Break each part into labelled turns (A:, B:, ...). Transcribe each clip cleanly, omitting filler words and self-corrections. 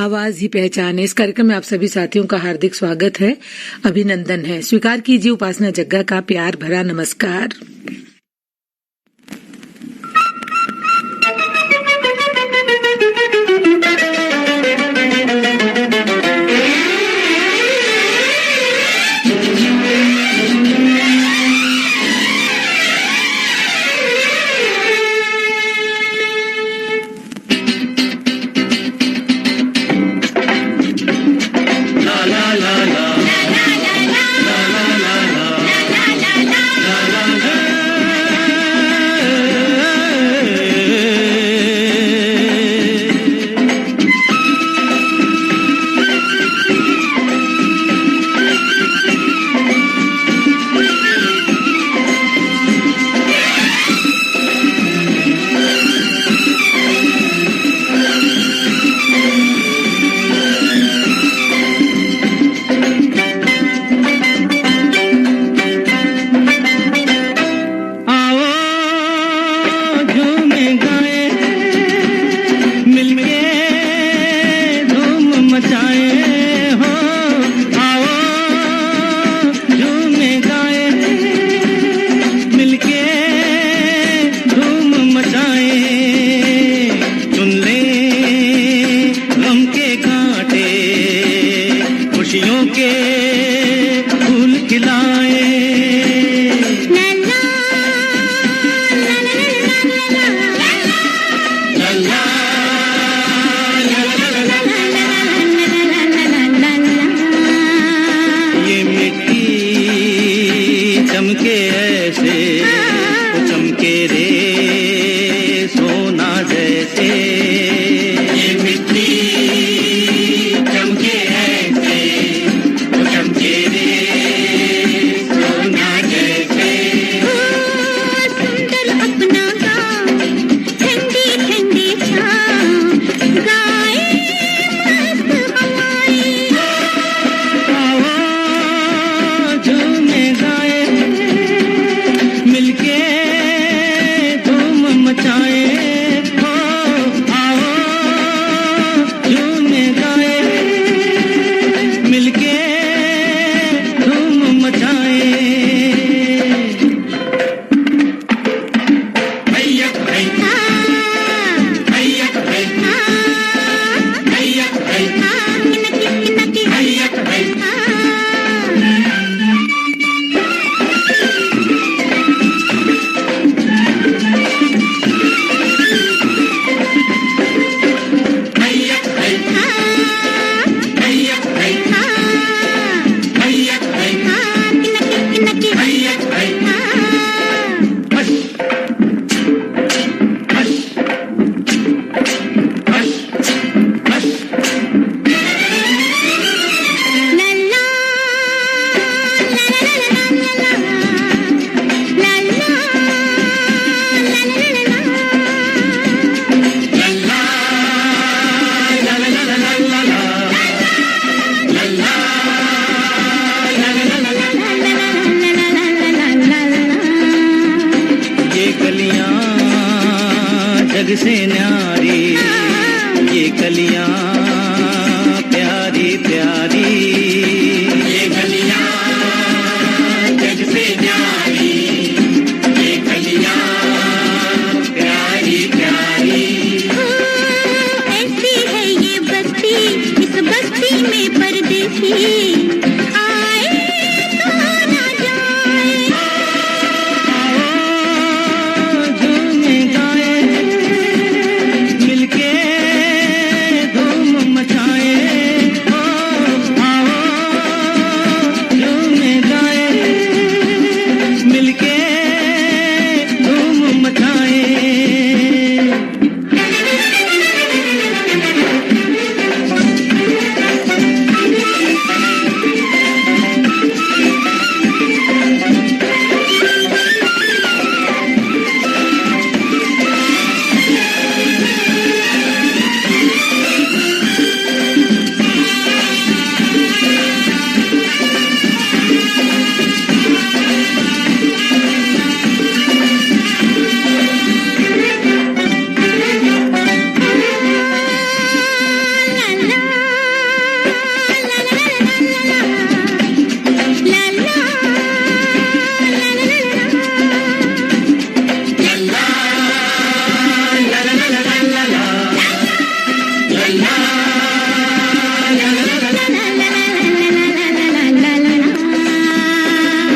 A: आवाज ही पहचान है। इस कार्यक्रम में आप सभी साथियों का हार्दिक स्वागत है, अभिनंदन है। स्वीकार कीजिए उपासना जग्गा का प्यार भरा नमस्कार।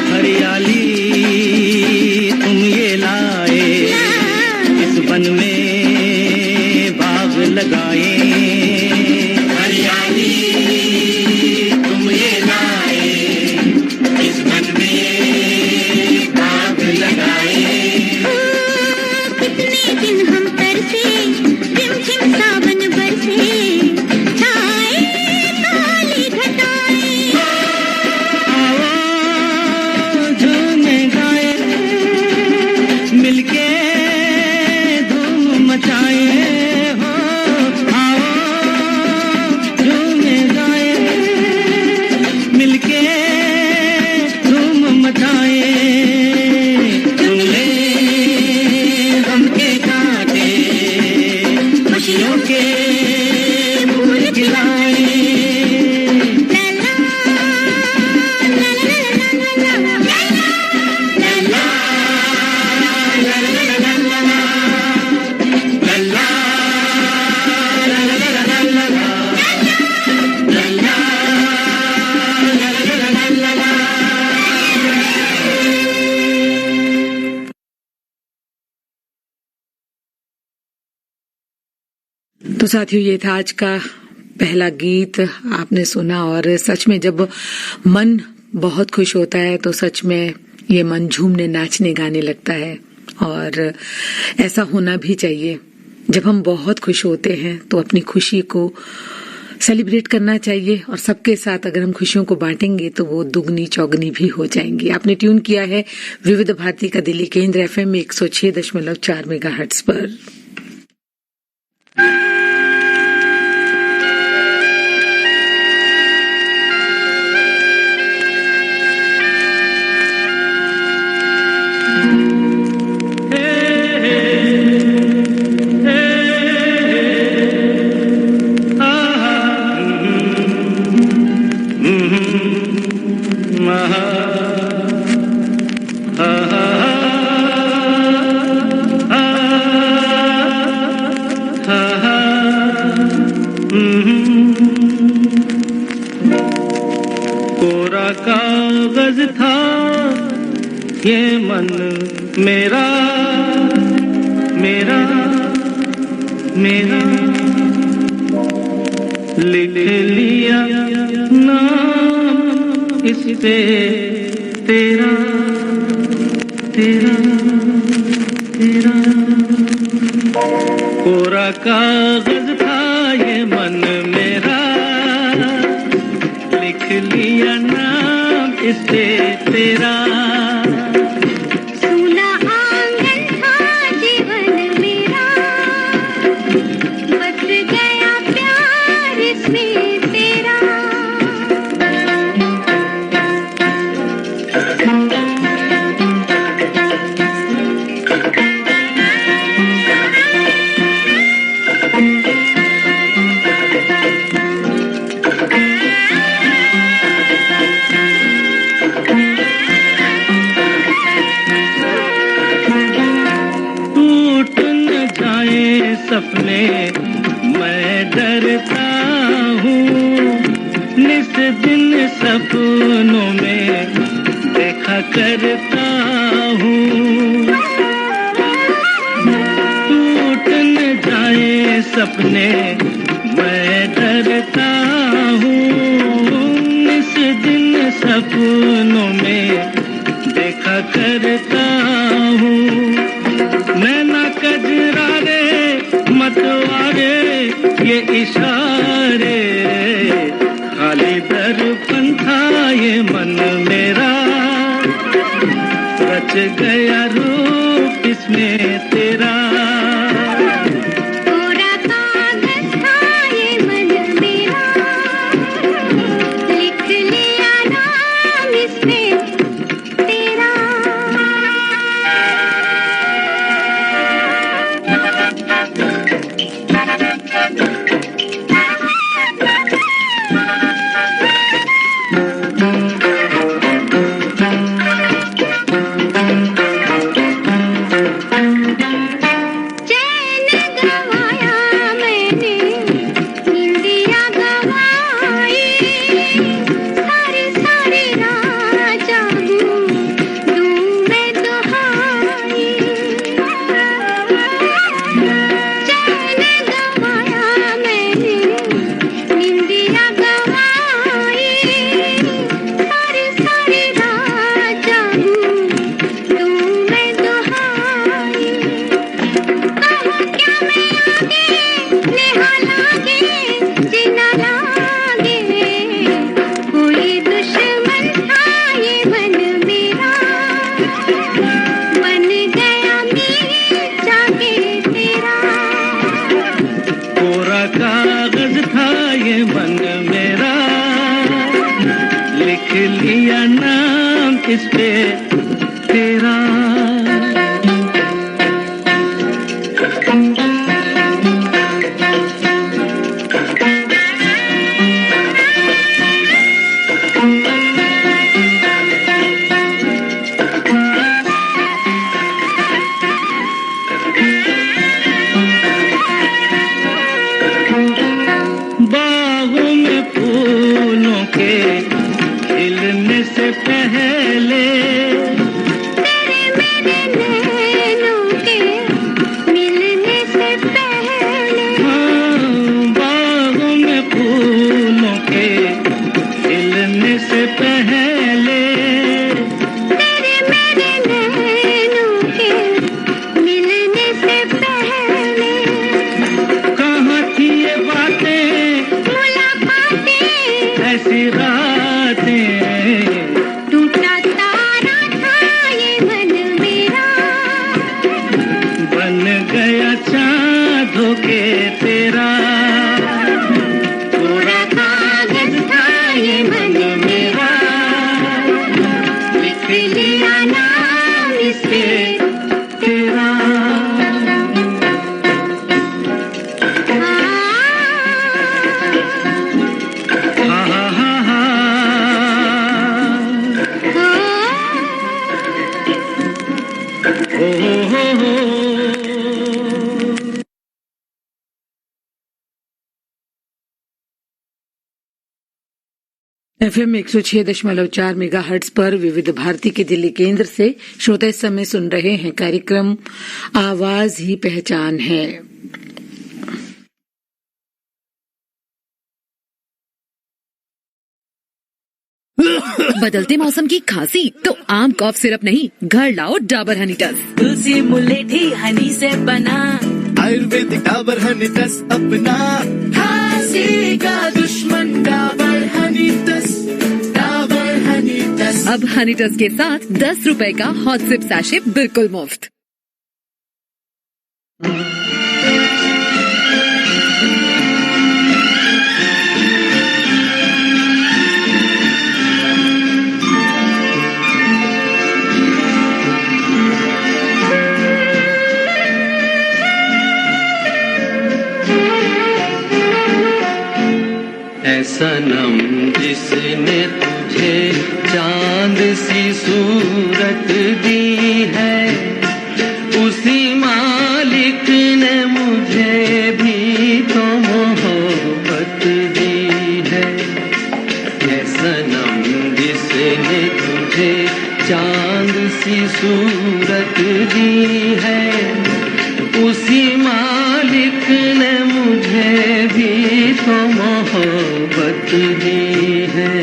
B: हरियाली तुम ये लाए, इस वन में बाग लगाए। हरियाली तुम ये लाए, इस वन में बाग लगाए।
C: कितने दिन हम तरसे, रिमझिम सावन बरसे, छाए काली घटाएं।
B: आओ झूमे गाए, मिलके धूम मचाए। हो आओ झूमे गाए, मिलके धूम मचाए। चुन ले गम के कांटे, खुशियों के फूल खिलाए।
A: तो साथियों, ये था आज का पहला गीत आपने सुना। और सच में जब मन बहुत खुश होता है तो सच में ये मन झूमने नाचने गाने लगता है, और ऐसा होना भी चाहिए। जब हम बहुत खुश होते हैं तो अपनी खुशी को सेलिब्रेट करना चाहिए, और सबके साथ अगर हम खुशियों को बांटेंगे तो वो दुगनी चौगनी भी हो जाएंगी। आपने ट्यून किया है विविध भारती का दिल्ली केंद्र FM 106.4 मेगाहर्ट्ज पर।
B: कोरा कागज था ये मन मेरा, मेरा मेरा, लिख लिया नाम इस पे तेरा, तेरा तेरा। कोरा कागज था ये मन मेरा, लिख लिया नाम इस पे तेरा।
C: सूना आंगन था जीवन मेरा, बस गया प्यार इसमें तेरा।
B: सपने मैं डरता हूँ, निस दिन सपनों में देखा करता हूँ। टूट न जाए सपने मैं डरता हूँ, निस दिन सपनों में देखा करता हूँ। नैना कजरारे मतवारे ये इशारे, खाली दर्पण था ये मन मेरा, रच गया रूप इसमें तेरा।
C: कोरा कागज था ये मन मेरा, लिख लिया नाम इसमें तेरा।
B: मन मेरा, लिख लिया नाम इस पे तेरा। बागों में फूलों के खिलने से पहले,
C: तेरे मेरे नैनों के मिलने से पहले,
B: हाँ, बागों में फूलों के खिलने से पहले,
C: तेरे मेरे नैनों के मिलने से पहले,
B: कहाँ थी ये बातें,
C: मुलाकातें,
B: ऐसी रातें,
C: टूटा तारा था ये मन मेरा,
B: बन गया चाँद होके तेरा।
C: पूरा कागज था ये मन मेरा, लिख लिया नाम इस पे
B: तेरा। हा हा हा हा, हो हो हो।
A: FM 106.4 मेगाहर्ट्ज पर विविध भारती के दिल्ली केंद्र से श्रोता इस समय सुन रहे हैं कार्यक्रम आवाज ही पहचान है।
D: बदलते मौसम की खांसी तो आम कॉफ सिरप नहीं, घर लाओ डाबर हनी टस।
E: तुलसी मुलेठी हनी से बना,
F: आयुर्वेदिक डाबर हनी टस अपना,
E: खांसी का दुश्मन डाबर हनी टस, डाबर हनी टस।
D: अब हनी टस के साथ 10 रुपए का हॉट सिप सैशे बिल्कुल मुफ्त।
B: ऐ सनम जिसने तुझे चांद सी सूरत दी है, उसी मालिक ने मुझे भी तो मोहब्बत दी है। ऐ सनम जिसने तुझे चांद सी सूरत दी है, उसी मालिक ने मुझे भी तो मोहब्बत दी है।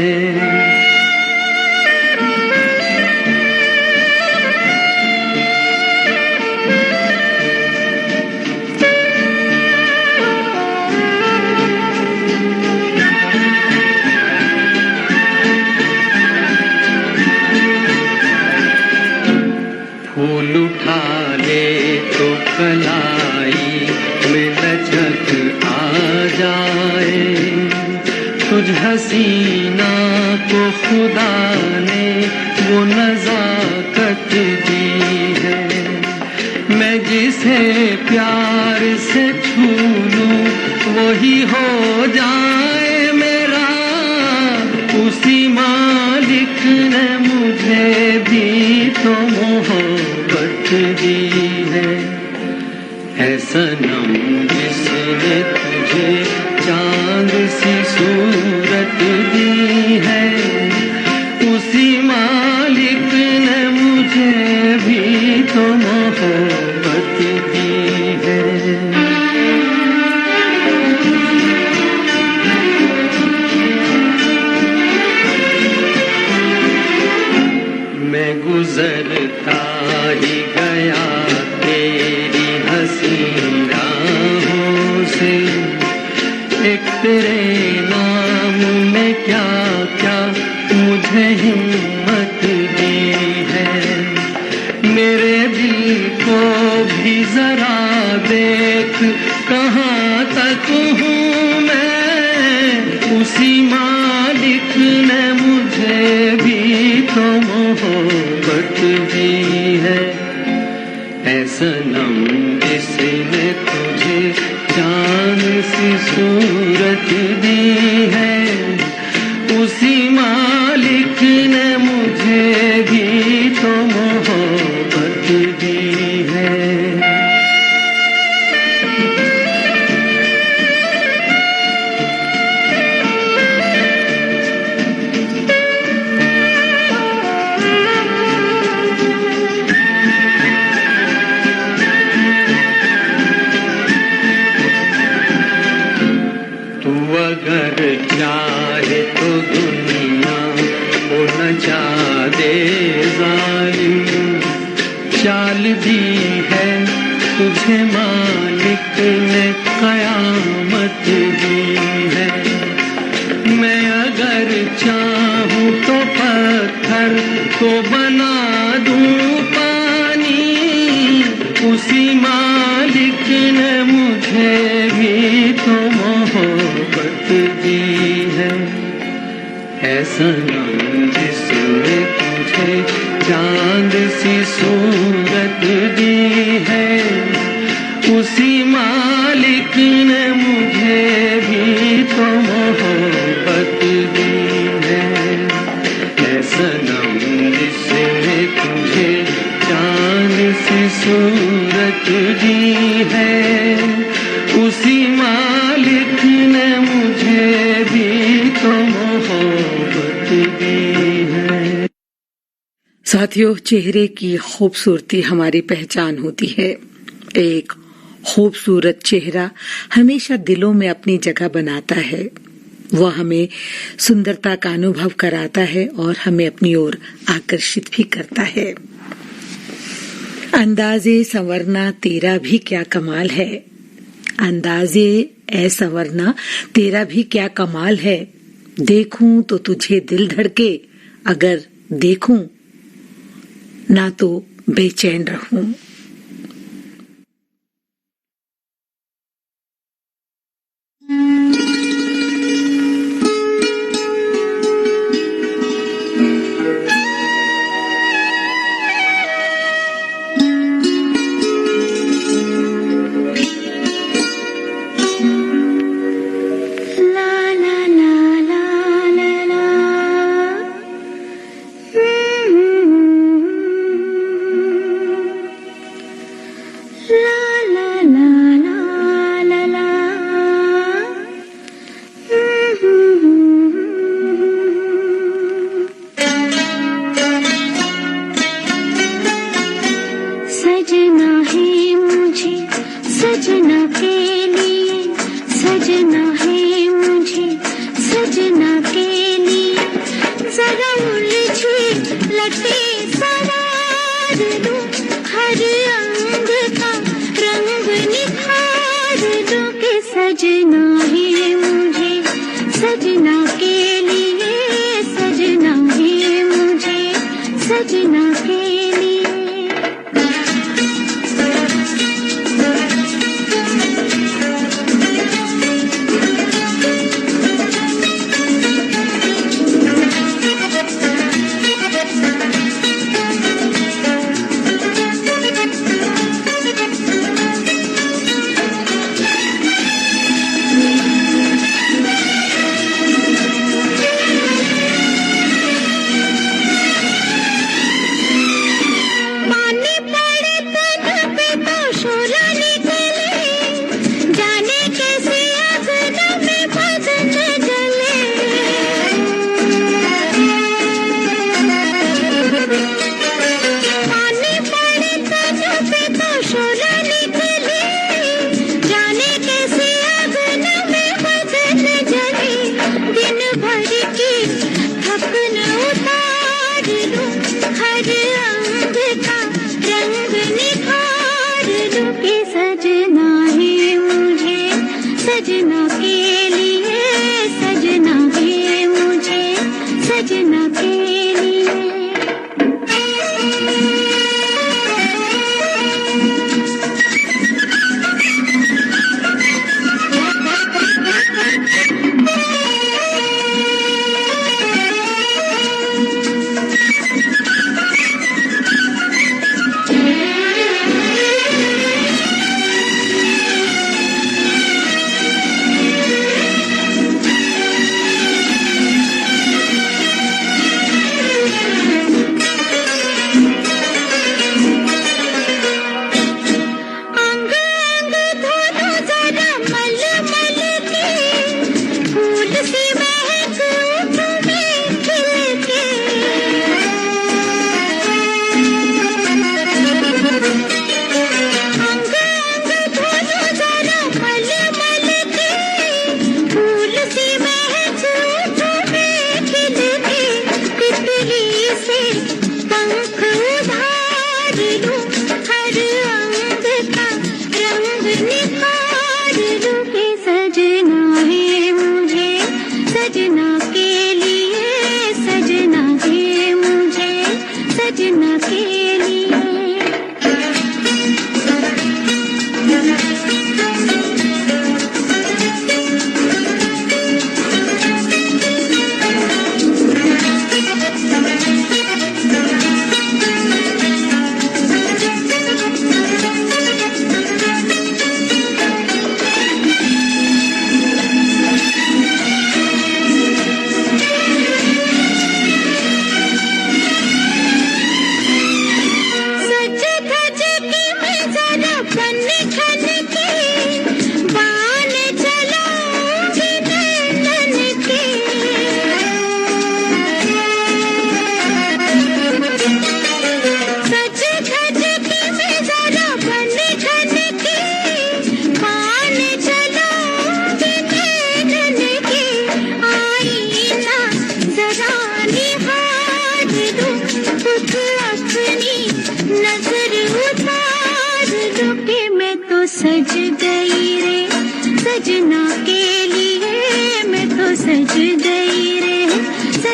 B: फूल उठा ले तो कलाई में लचक आ जाए, तुझ हसीना को खुदा ने वो नजाकत दी है। मैं जिसे प्यार से छू लूं वही हो जाए मेरा, उसी मालिक ने मुझे भी तो मोहब्बत दी है। है सनम जिसने तुझे चांद सी सूरत दी है, उसी मालिक ने मुझे भी तो मोहब्बत दी है। मैं गुजरता ही गया तेरी हसीन राहों से, एक तेरे नाम में क्या उसी मालिक ने मुझे भी तो मोहब्बत दी है। ऐ सनम जिसने तुझे जान सी सूरत दी है, उसी मालिक ने मुझे भी तो मोहब्बत दी है। अगर चाहे तो दुनिया को नचा दे जालिम, चाल दी है तुझे मालिक ने कयामत दी है। मैं अगर चाहूँ तो पत्थर को बना दूँ पानी, उसी मालिक ने मुझे भी तो मोहब्बत दी है। ऐ सनम जिसने तुझे चांद सी सूरत दी है, उसी मालिक ने मुझे भी तो मोहब्बत दी है। ऐ सनम जिसने तुझे चांद सी सूरत दी है, उसी मालिक ने मुझे भी तो मोहब्बत दी है।
A: साथियों, चेहरे की खूबसूरती हमारी पहचान होती है। एक खूबसूरत चेहरा हमेशा दिलों में अपनी जगह बनाता है। वह हमें सुंदरता का अनुभव कराता है और हमें अपनी ओर आकर्षित भी करता है। अंदाजे संवरना तेरा भी क्या कमाल है, अंदाजे ऐ संवरना तेरा भी क्या कमाल है। देखूं तो तुझे दिल धड़के, अगर देखूं ना तो बेचैन रहूं।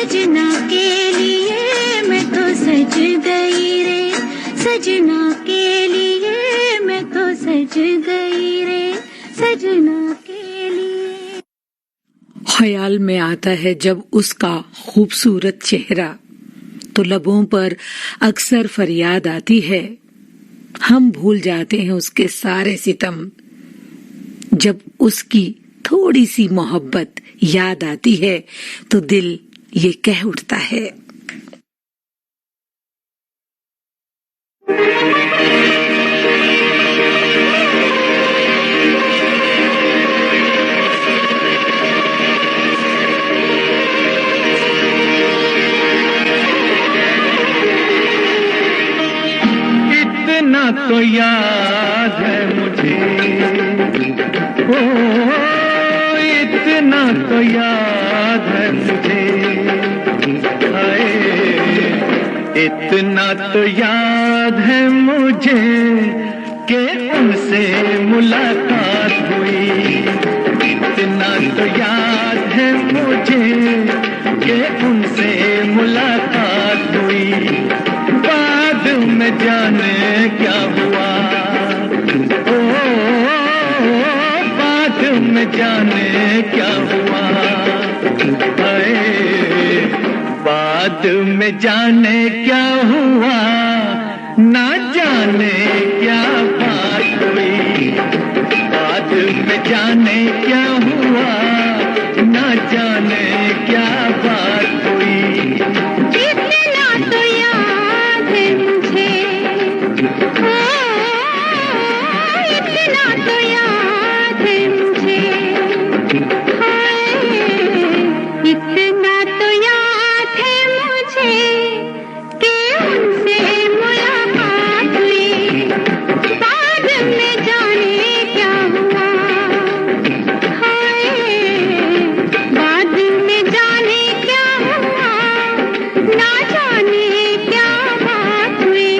C: सजना के लिए मैं तो सज गई रे, सजना के लिए मैं तो सज गई रे, सजना के लिए।
A: ख्याल में आता है जब उसका खूबसूरत चेहरा, तो लबों पर अक्सर फरियाद आती है। हम भूल जाते हैं उसके सारे सितम, जब उसकी थोड़ी सी मोहब्बत याद आती है तो दिल ये कह उठता है।
B: इतना तो याद है मुझे, ओ इतना तो याद है मुझे, हाय इतना तो याद है मुझे कि उनसे मुलाकात हुई। इतना तो याद है मुझे कि उनसे मुलाकात हुई। बाद में जाने क्या हुआ, ओ बाद में जाने क्या हुआ, हाय बाद में जाने क्या हुआ, ना जाने क्या बात हुई। बाद में जाने क्या हुआ, ना जाने क्या बात हुई।
C: इतना तो याद है मुझे, इतना तो याद है मुझे, इतना तो याद है मुझे कि उनसे मुलाकात हुई। बाद में जाने क्या हुआ, बाद में जाने क्या हुआ, ना जाने क्या बात हुई।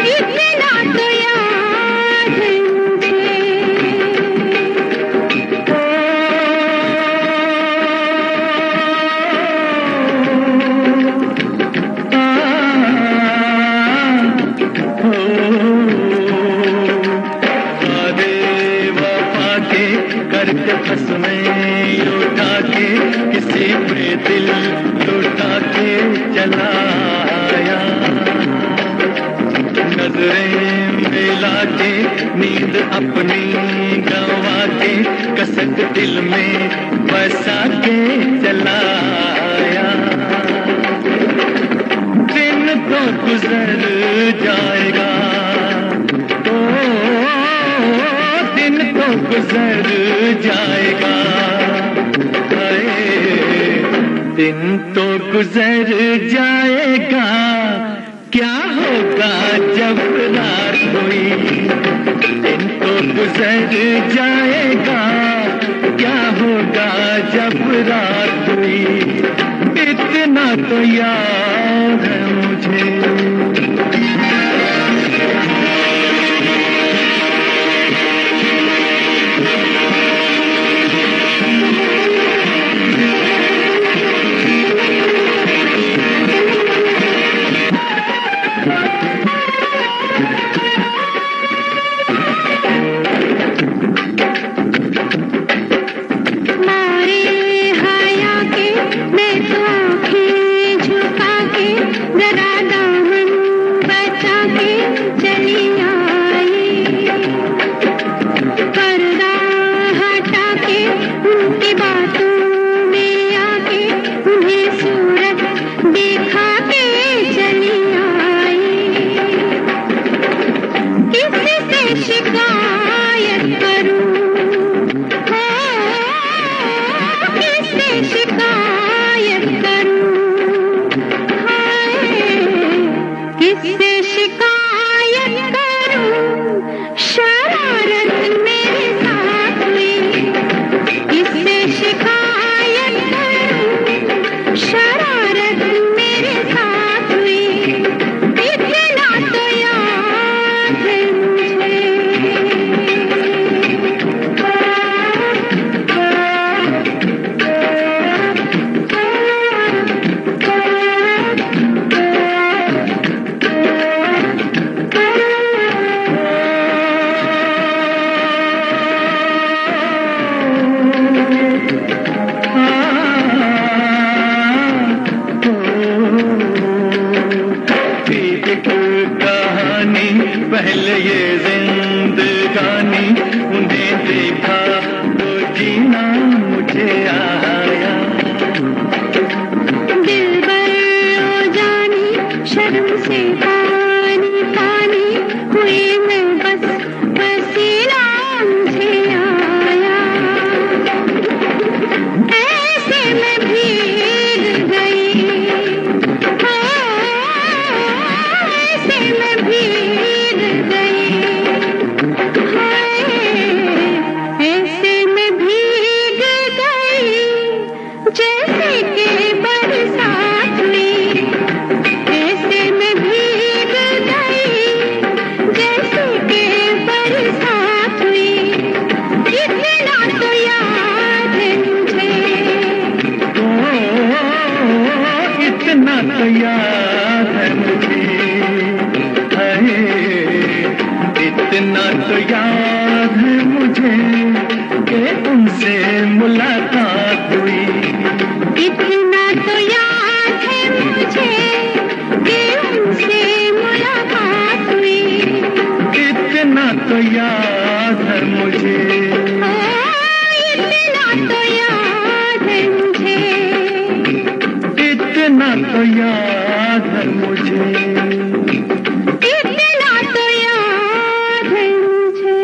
C: इतना तो याद है मुझे।
B: करके फसने उठा के किसी पे दिल लुटा के चलाया। नजरें मिला के नींद अपनी गंवा के कसक दिल में बसा के चलाया। दिन तो गुजर जाएगा, दिन तो गुजर जाएगा, दिन तो गुजर जाएगा, क्या होगा जब रात हुई। दिन तो गुजर जाएगा, क्या होगा जब रात हुई। इतना तो याद है मुझे।
C: मैं तो आँखें झुका के जरा दामन से पानी पानी हुई मैं बस पसीना मुझे आया ऐसे मैं भीग गई ऐसे मैं भीग गई ऐसे मैं भीग गई जैसे कि बरसात हुई ऐसे मैं भीग गई जैसे कि बरसात हुई इतना तो याद है मुझे
B: इतना तो याद है मुझे इतना तो याद है मुझे कि उनसे मुलाकात हुई
C: इतना तो याद है मुझे कि उनसे मुलाकात हुई
B: इतना तो याद है मुझे
C: इतना तो याद है मुझे
B: इतना तो याद है मुझे
C: इतना तो याद है मुझे।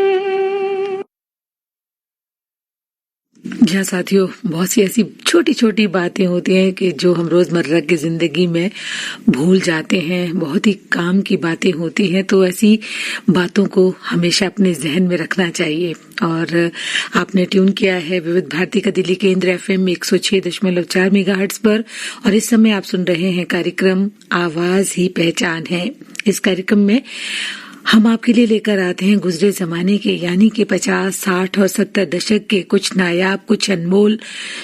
A: जहाँ साथियों बहुत सी ऐसी छोटी छोटी बातें होती हैं कि जो हम रोजमर्रा की जिंदगी में भूल जाते हैं, बहुत ही काम की बातें होती हैं, तो ऐसी बातों को हमेशा अपने जहन में रखना चाहिए। और आपने ट्यून किया है विविध भारती का दिल्ली केंद्र FM 106.4 मेगाहर्ट्ज पर और इस समय आप सुन रहे हैं कार्यक्रम आवाज ही पहचान है। इस कार्यक्रम में हम आपके लिए लेकर आते हैं गुजरे जमाने के यानी कि 50, 60 और 70 दशक के कुछ नायाब, कुछ अनमोल,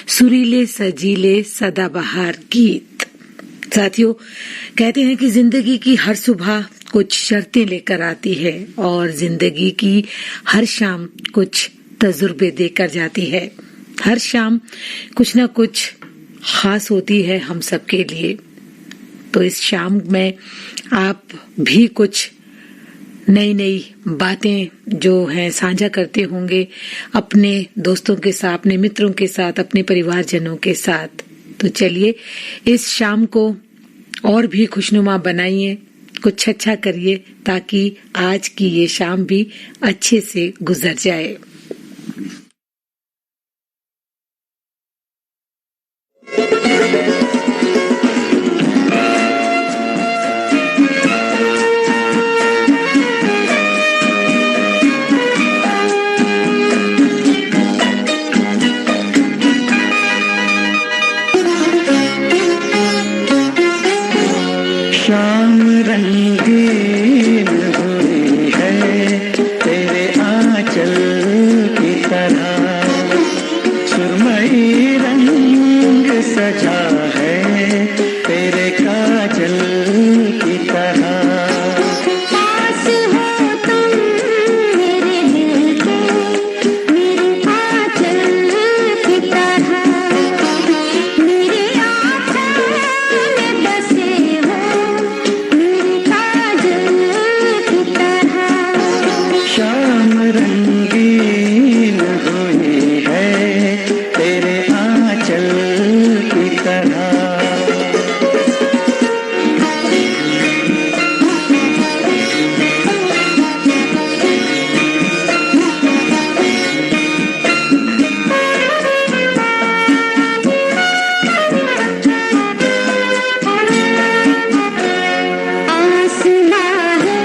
A: सुरीले, सजीले, सदाबहार गीत। साथियों, कहते हैं कि जिंदगी की हर सुबह कुछ शर्तें लेकर आती है और जिंदगी की हर शाम कुछ तजुर्बे देकर जाती है। हर शाम कुछ न कुछ खास होती है हम सबके लिए। तो इस शाम में आप भी कुछ नई नई बातें जो हैं साझा करते होंगे अपने दोस्तों के साथ, अपने मित्रों के साथ, अपने परिवारजनों के साथ। तो चलिए इस शाम को और भी खुशनुमा बनाइए, कुछ अच्छा करिए ताकि आज की ये शाम भी अच्छे से गुजर जाए।
B: शाम रंगीन हुई है तेरे आंचल की तरह, सुरमई रंग सजा है तेरे काजल की तरह।
C: पास हो तुम मेरे दिल के मेरे आंचल की तरह, मेरी आँखों में बसे हो मेरे काजल की तरह।
B: शाम रंगीन हुई है तेरे आंचल की तरह।
C: आसमां है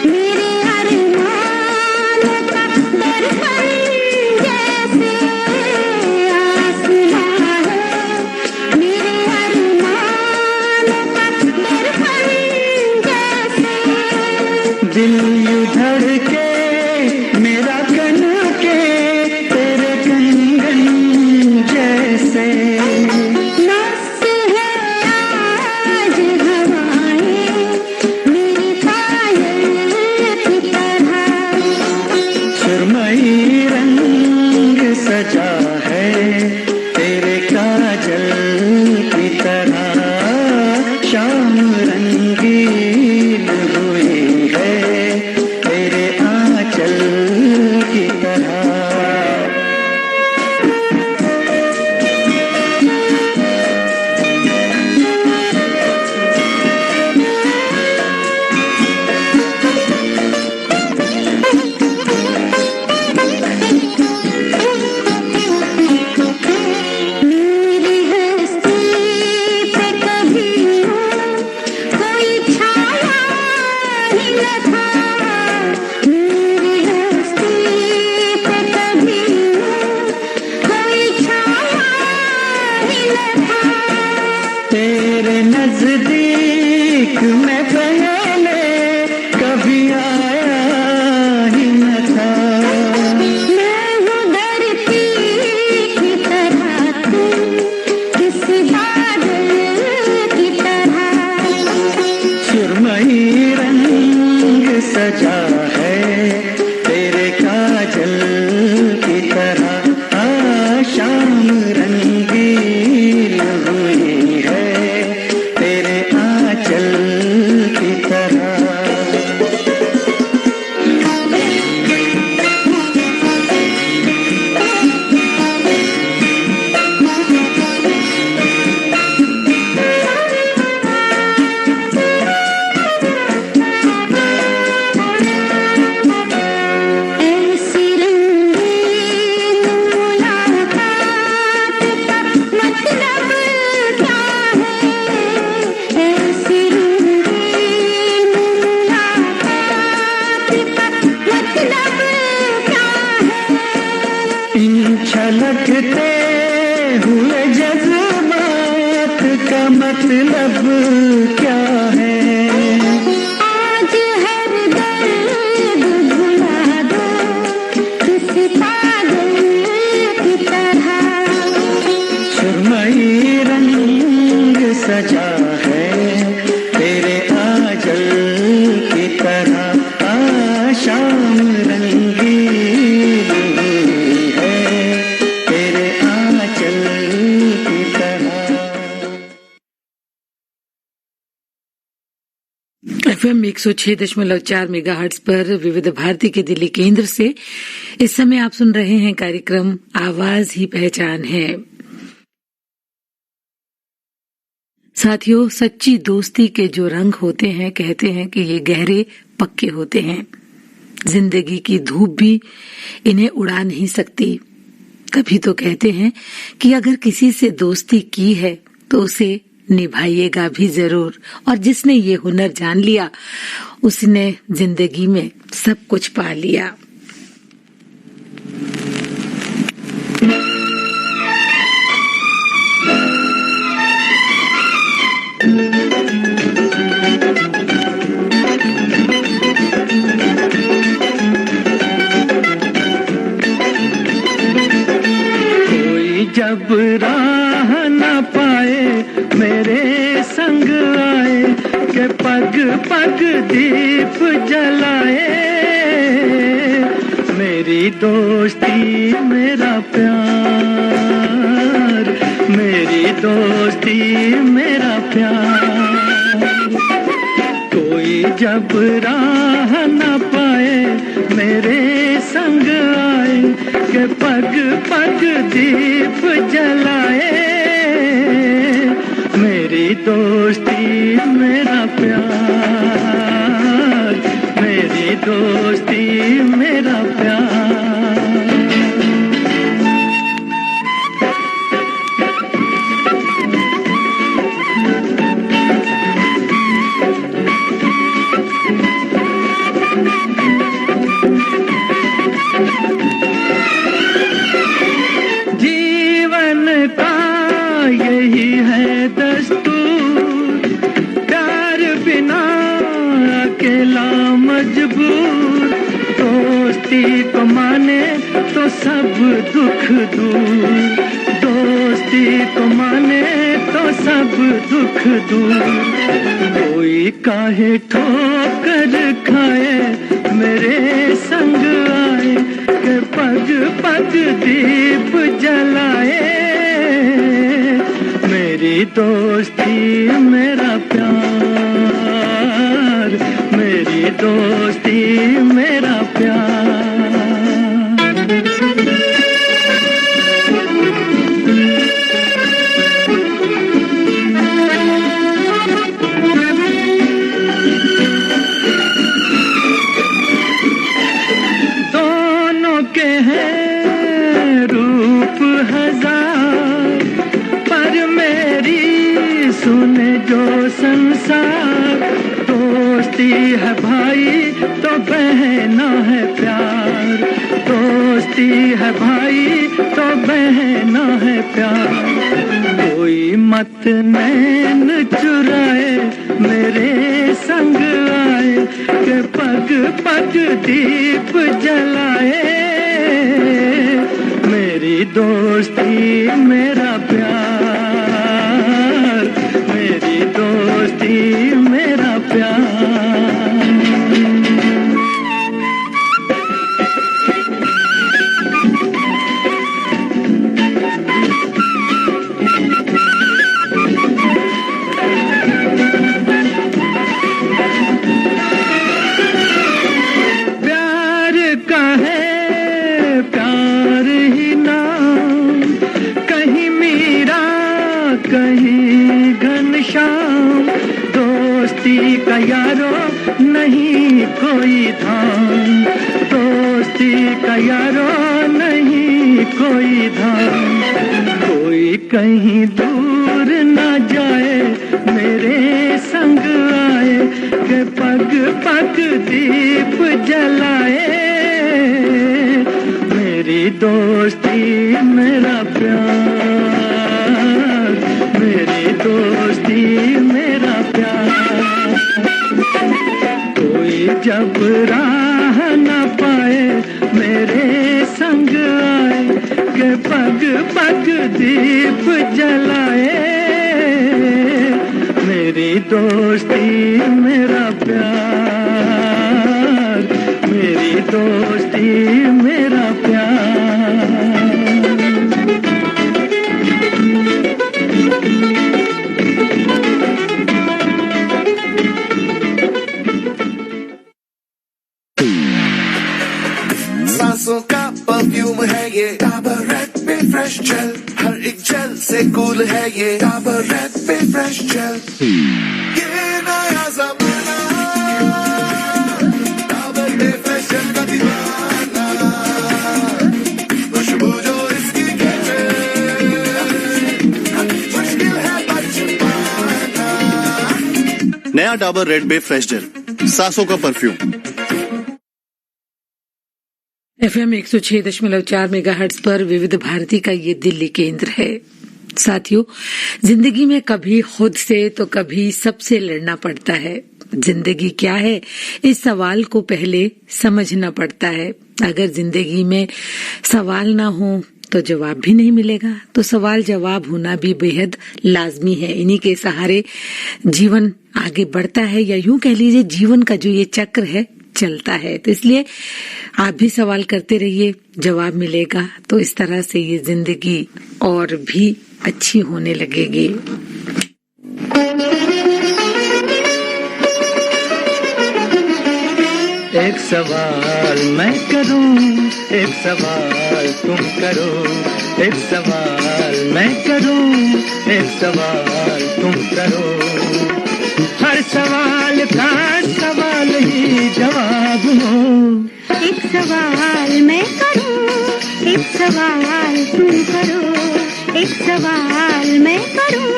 C: मेरे अरमान का दर्पण जैसे, आसमां है मेरे अरमान का दर्पण जैसे।
B: दिल यूं धड़के मेरा कन के तेरे कंगन जैसे।
C: मस्त है आज हवाएं मेरी पायल की तरह,
B: सुरमई रंग सजा है तेरे काजल की तरह। शाम रंगीन हुई है तेरे तेरे नजदीक मैं पहले कभी आया ही न था।
C: मैं हूँ धरती की तरह, तू किस बादल की तरह।
B: सुरमई रंग सजा है तेरे काजल की तरह। शाम रंगीन हुई है तेरे आंचल की तरह।
C: ऐसी रंगीन मुलाकात का मतलब क्या है? ऐसी रंगीन मुलाकात का मतलब क्या है?
B: इन छलकते हुए जज्बात का मतलब क्या है?
C: आज हर दर्द भुला दो किसी पागल की तरह।
B: सुरमई रंग सजा है तेरे आंचल की तरह। शाम रंगीन हुई है तेरे आंचल की तरह।
A: FM 106.4 मेगाहर्ट्ज पर विविध भारती के दिल्ली केंद्र से इस समय आप सुन रहे हैं कार्यक्रम आवाज ही पहचान है। साथियों, सच्ची दोस्ती के जो रंग होते हैं, कहते हैं कि ये गहरे पक्के होते हैं। जिंदगी की धूप भी इन्हें उड़ा नहीं सकती। तभी तो कहते हैं कि अगर किसी से दोस्ती की है तो उसे निभाइएगा भी जरूर। और जिसने ये हुनर जान लिया उसने जिंदगी में सब कुछ पा लिया।
B: कोई जब राह न पाए मेरे संग आए के पग पग दीप जलाए। मेरी दोस्ती मेरा प्यार, मेरी दोस्ती मेरा प्यार। कोई जब राह न पाए मेरे संग आए के पग पग दीप जलाए। मेरी दोस्ती मेरा प्यार, मेरी दोस्ती मेरा प्यार। जीवन का यही है दस्तूर, प्यार बिना अकेला मजबूर। दोस्ती को माने तो सब दुख दूर, दोस्ती को माने तो सब दुख दूर। कोई काहे ठोकर खाए मेरे संग आए के पग पग दीप जलाए। मेरी दोस्ती मेरा प्यार, मेरी दोस्ती मेरा प्यार। दोनों के हैं रूप हजार, पर मेरी सुने जो संसार। दोस्ती है भाई तो बहना है प्यार, दोस्ती है भाई तो बहना है प्यार। कोई मत नैन चुराए मेरे संग आए के पग पग दीप जलाए मेरी दोस्ती मेरा प्यार मेरी दोस्ती मेरा प्यार कहीं घनश्याम दोस्ती का यारो नहीं कोई धाम दोस्ती का यारो नहीं कोई धाम कोई कहीं दूर न जाए मेरे संग आए के पग पग दीप जलाए मेरी दोस्ती मेरा प्यार मेरी दोस्ती मेरा प्यार कोई जब राह न पाए मेरे संग आए के पग पग दीप जलाए मेरी दोस्ती मेरा प्यार मेरी दोस्ती मेरा प्यार
F: सांसों का परफ्यूम है ये डाबर रेड पे फ्रेश जेल हर एक जेल से कूल है ये डाबर रेड पे फ्रेश जेल ये नया जमाना डाबर पे फ्रेश जेल का दीवाना खुशबू जो इसकी खेचे मुश्किल है बच पाना
G: नया डाबर रेड बे फ्रेश जेल सांसों का परफ्यूम
A: FM 106.4 मेगाहर्ट्ज पर विविध भारती का ये दिल्ली केंद्र है। साथियों, जिंदगी में कभी खुद से तो कभी सबसे लड़ना पड़ता है। जिंदगी क्या है, इस सवाल को पहले समझना पड़ता है। अगर जिंदगी में सवाल ना हो तो जवाब भी नहीं मिलेगा, तो सवाल जवाब होना भी बेहद लाजमी है। इन्हीं के सहारे जीवन आगे बढ़ता है, या यूं कह लीजिए जीवन का जो ये चक्र है चलता है। तो इसलिए आप भी सवाल करते रहिए, जवाब मिलेगा तो इस तरह से ये जिंदगी और भी अच्छी होने लगेगी।
B: एक सवाल मैं करूं, एक सवाल तुम करो, एक सवाल मैं करूं, एक सवाल तुम करो। हर सवाल का सवाल ही जवाब हो।
C: एक सवाल मैं करूं, एक सवाल तुम करो, एक सवाल मैं करूं,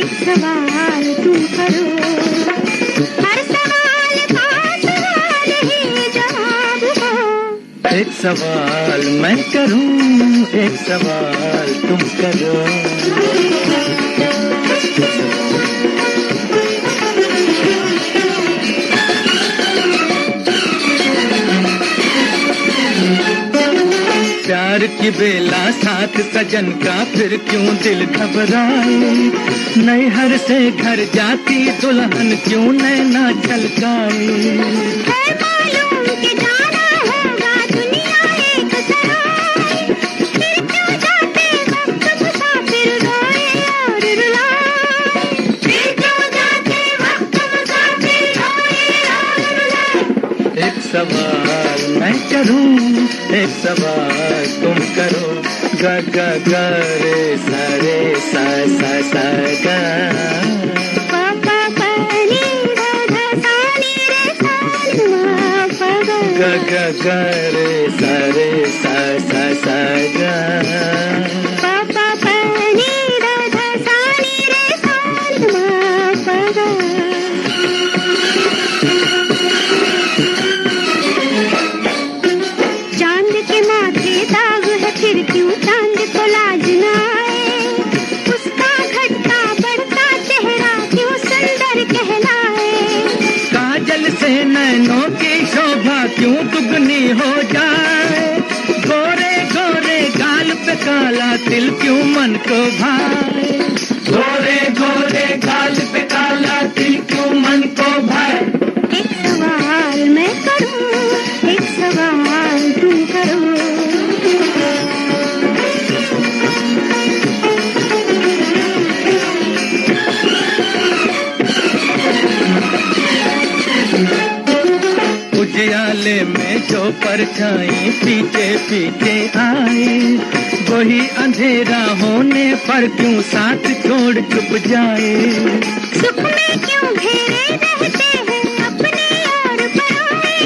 C: एक सवाल तुम करो। हर सवाल का सवाल ही जवाब हो।
B: एक सवाल मैं करूं, एक सवाल तुम करो। प्यार की बेला साथ सजन का फिर क्यों दिल घबराए, नैहर से घर जाती दुल्हन क्यों नैना छलकाए।
C: है मालूम कि जाना होगा दुनिया एक सराय, फिर क्यों जाते वक्त मुसाफिर रोए और रुलाए, फिर क्यों जाते वक्त मुसाफिर रोए और रुलाए।
B: एक सवाल मैं करूं, एक सवाल तुम करो। ग ग ग रे सा रे सा सा सा ग।
C: पा पा पा नी धा धा सा नी रे सा मा पा गा।
B: ग ग ग रे सा सा ग।
C: पा पा पा नी धा धा सा नी रे सा मा पा गा। चांद के माथे दाग है फिर क्यों चांद को लाज न आए, उसका घटता
B: को भाए। गोरे गोरे गाल पे काला तिल क्यों मन को भाए।
C: एक सवाल मैं करूं, एक सवाल तुम करो।
B: उजियाले में जो परछाई पीछे पीछे आए, वही अंधेरा होने पर क्यों साथ छोड़ चुप जाए।
C: सुख में क्यों घेरे रहते हैं अपने और पराए,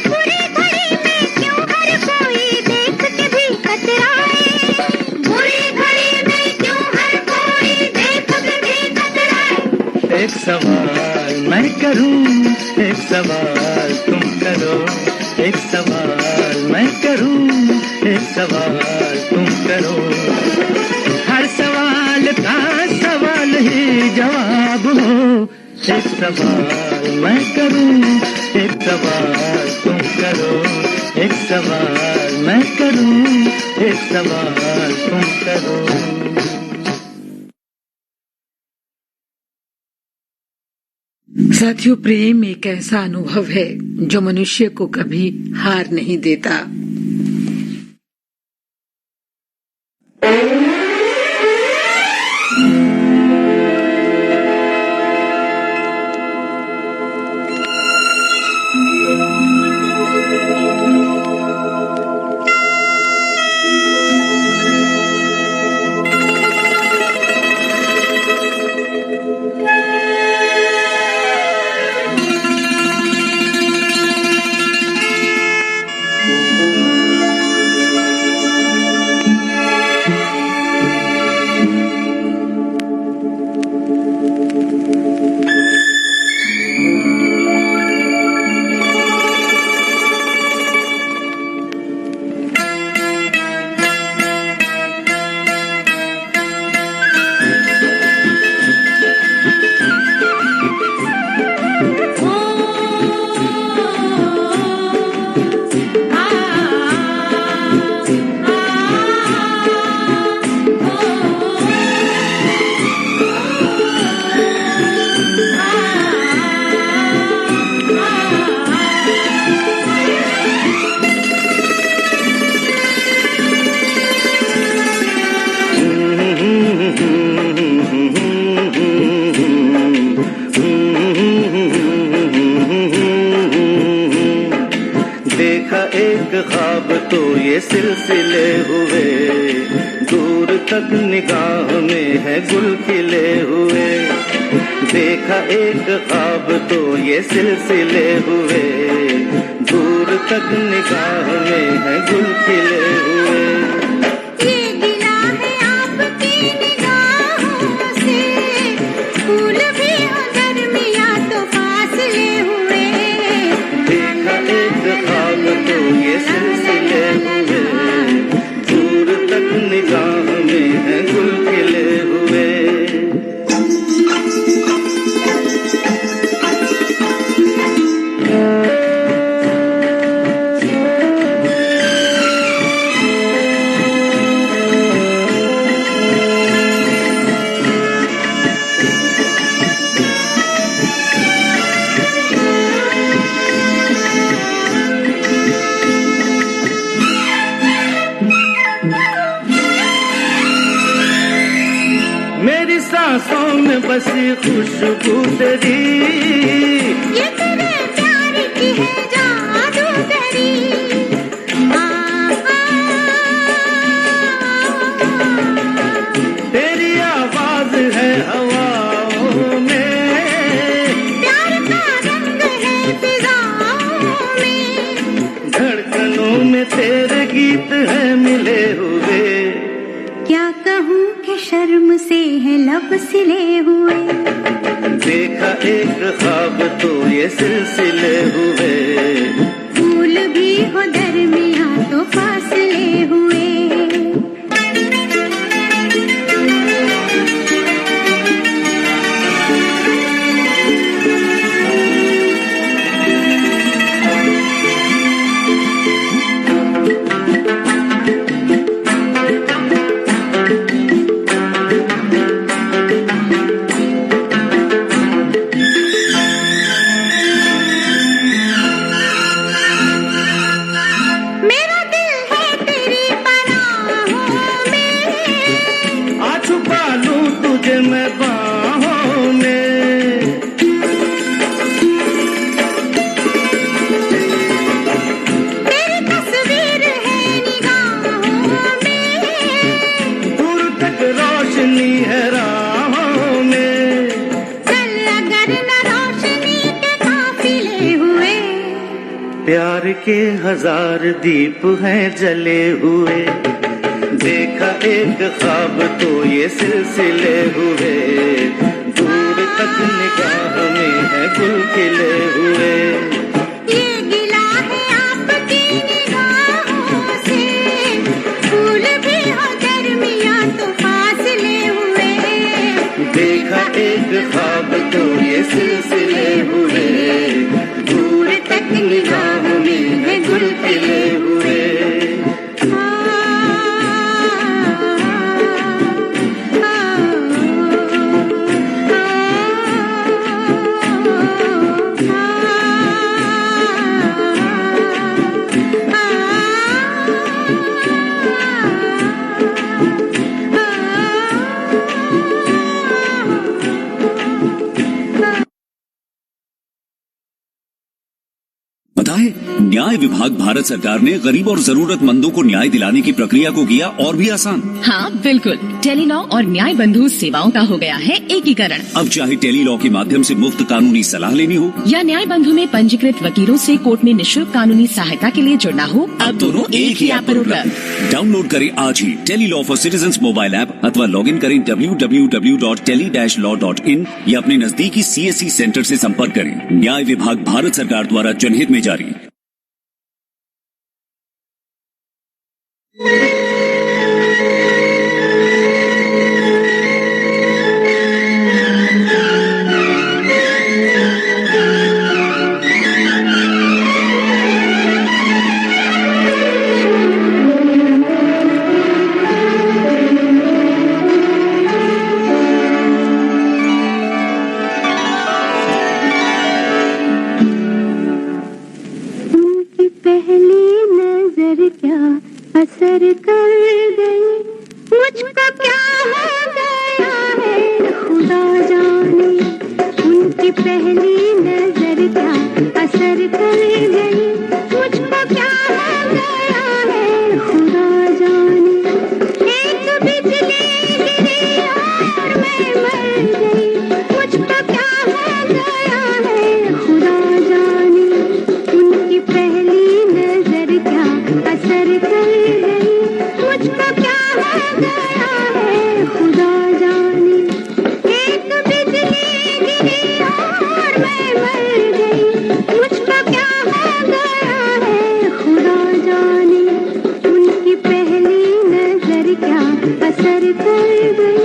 C: बुरी घड़ी में क्यों हर कोई देख के भी कतराए। बुरी घड़ी में क्यों हर कोई देख के भी कतराए।
B: एक सवाल मैं करूं, एक सवाल तुम करो। एक सवाल मैं करूं, एक सवाल तुम करो। हर सवाल का सवाल ही जवाब हो। एक सवाल मैं करूं, एक सवाल तुम करो। एक सवाल मैं करूं, एक सवाल तुम करो।
A: साथियों, प्रेम एक ऐसा अनुभव है जो मनुष्य को कभी हार नहीं देता।
B: ख्वाब तो ये सिलसिले हुए, दूर तक निगाह में है गुल खिले हुए। देखा एक ख्वाब तो ये सिलसिले हुए, दूर तक निगाह में है गुल खिले हुए।
C: ये गिला है आपकी निगाहों से, फूल भी हो दरमिया तो फासले हुए।
B: देखा एक ख्वाब तो ये सिलसिले हुए, दूर तक निगाह में है गुल खिले हुए। मेरी सांसों में बसी खुशबू तेरी,
C: ये तेरे प्यार की है जादूगरी।
B: तेरी आवाज है हवाओं में,
C: प्यार का रंग है फिजाओं में।
B: धड़कनों में तेरे गीत है मिले हुए।
C: क्या कहूँ कि शर्म से है लब सिले हुए।
B: देखा एक ख्वाब तो ये सिलसिले हुए,
C: फूल भी हो दरमिया तो फासले हुए।
B: बाहों में।
C: तेरी तस्वीर है निगाहों में,
B: दूर तक रोशनी है राहों में।
C: चल अगर न रोशनी के काफिले हुए,
B: प्यार के 1000 दीप हैं जले हुए। देखा एक ख्वाब तो ये सिलसिले हुए, दूर तक निगाह में है गुल खिले हुए।
C: ये गिला है आपकी निगाहों से, फूल भी हो दरमियां तो फासले हुए।
B: देखा एक ख्वाब तो ये सिलसिले हुए, दूर तक निगाह में है गुल खिले हुए।
H: पता है, न्याय विभाग भारत सरकार ने गरीब और जरूरतमंदों को न्याय दिलाने की प्रक्रिया को किया और भी आसान।
D: हाँ बिल्कुल, टेलीलॉ और न्याय बंधु सेवाओं का हो गया है एकीकरण।
H: अब चाहे टेलीलॉ के माध्यम से मुफ्त कानूनी सलाह लेनी हो
D: या न्याय बंधु में पंजीकृत वकीलों से कोर्ट में निःशुल्क कानूनी सहायता के लिए जुड़ना हो,
H: अब दोनों एक ही ऐप पर उपलब्ध। डाउनलोड करें आज ही Tele Law for citizens mobile app अथवा लॉग इन करें www.tele-law.in या अपने नजदीकी CSC सेंटर से संपर्क करें। न्याय विभाग भारत सरकार द्वारा जनहित में जारी।
C: उनकी पहली नजर क्या असर कर गई, मुझको क्या हो गया है खुदा जाने। उनकी पहली नजर क्या असर कर गई, मुझको क्या हो गया है खुदा जाने। एक बिजली गिरी और मैं मर गई, मुझको क्या हो गया है खुदा जाने। उनकी पहली नजर क्या असर कर गई, मुझको क्या हो गया है खुदा जाने। एक बिजली गिरी और मैं मर गई, मुझको क्या हो गया है खुदा जाने। उनकी पहली नजर क्या असर कर गई।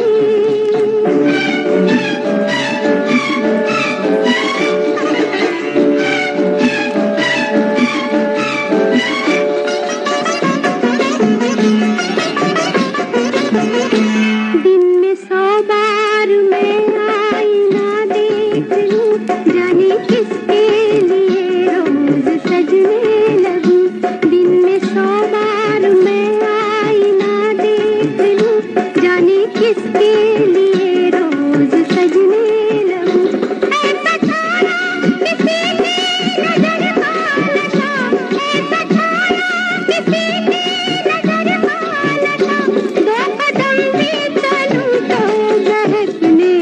C: दिन में 100 बार मैं आईना देख लूं, जाने किसके लिए रोज सजने लगूं। दिन में 100 बार मैं आईना देख लूं, जाने किसके लिए रोज सजने लगूं। ऐसा छाया किसी की नजर का नशा, ऐसा छाया किसी की नजर का नशा। 2 कदम भी चलूं तो बहकने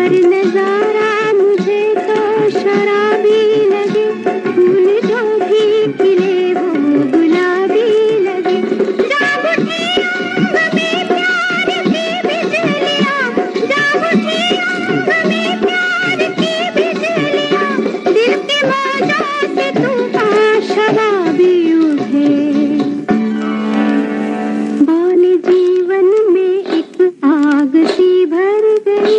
C: हर नजारा मुझे तो शराबी लगे, फूल जो भी खिले वो गुलाबी लगे। जाग उठी आंख में प्यार की बिजलियां, जाग उठी आंख में प्यार की बिजलियां, दिल के मौजों से तूफान शराबी उठे। बाल जीवन में एक आग सी भर गई,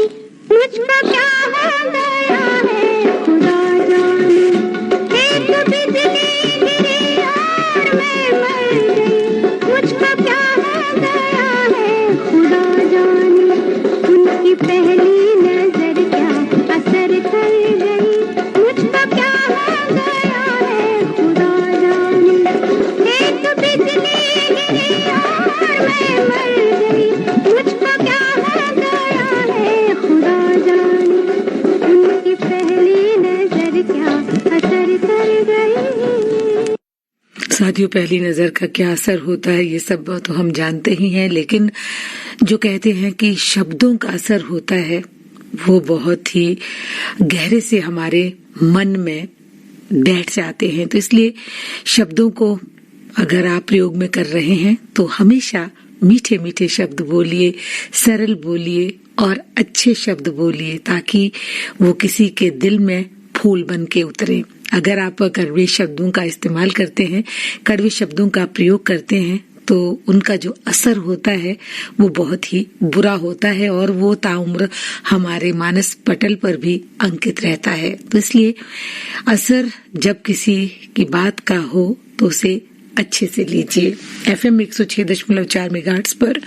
C: मुझको क्या हो गया है खुदा जाने। एक बिजली गिरी और मैं मर गई, मुझको क्या हो गया है खुदा जाने। उनकी पहली नजर क्या असर कर गई, मुझको क्या हो गया है खुदा जाने। एक बिजली गिरी और मैं मर गई, मुझको क्या हो गया है खुदा जाने। उनकी पहली नजर क्या असर कर गई।
A: साथियों, पहली नजर का क्या असर होता है ये सब तो हम जानते ही हैं, लेकिन जो कहते हैं कि शब्दों का असर होता है वो बहुत ही गहरे से हमारे मन में बैठ जाते हैं। तो इसलिए शब्दों को अगर आप प्रयोग में कर रहे हैं तो हमेशा मीठे मीठे शब्द बोलिए, सरल बोलिए और अच्छे शब्द बोलिए, ताकि वो किसी के दिल में फूल बन के उतरे। अगर आप कड़वे शब्दों का इस्तेमाल करते हैं, कड़वे शब्दों का प्रयोग करते हैं, तो उनका जो असर होता है वो बहुत ही बुरा होता है और वो ताउम्र हमारे मानस पटल पर भी अंकित रहता है। तो इसलिए असर जब किसी की बात का हो तो उसे अच्छे से लीजिए। FM 106.4 मेगाहर्ट्ज पर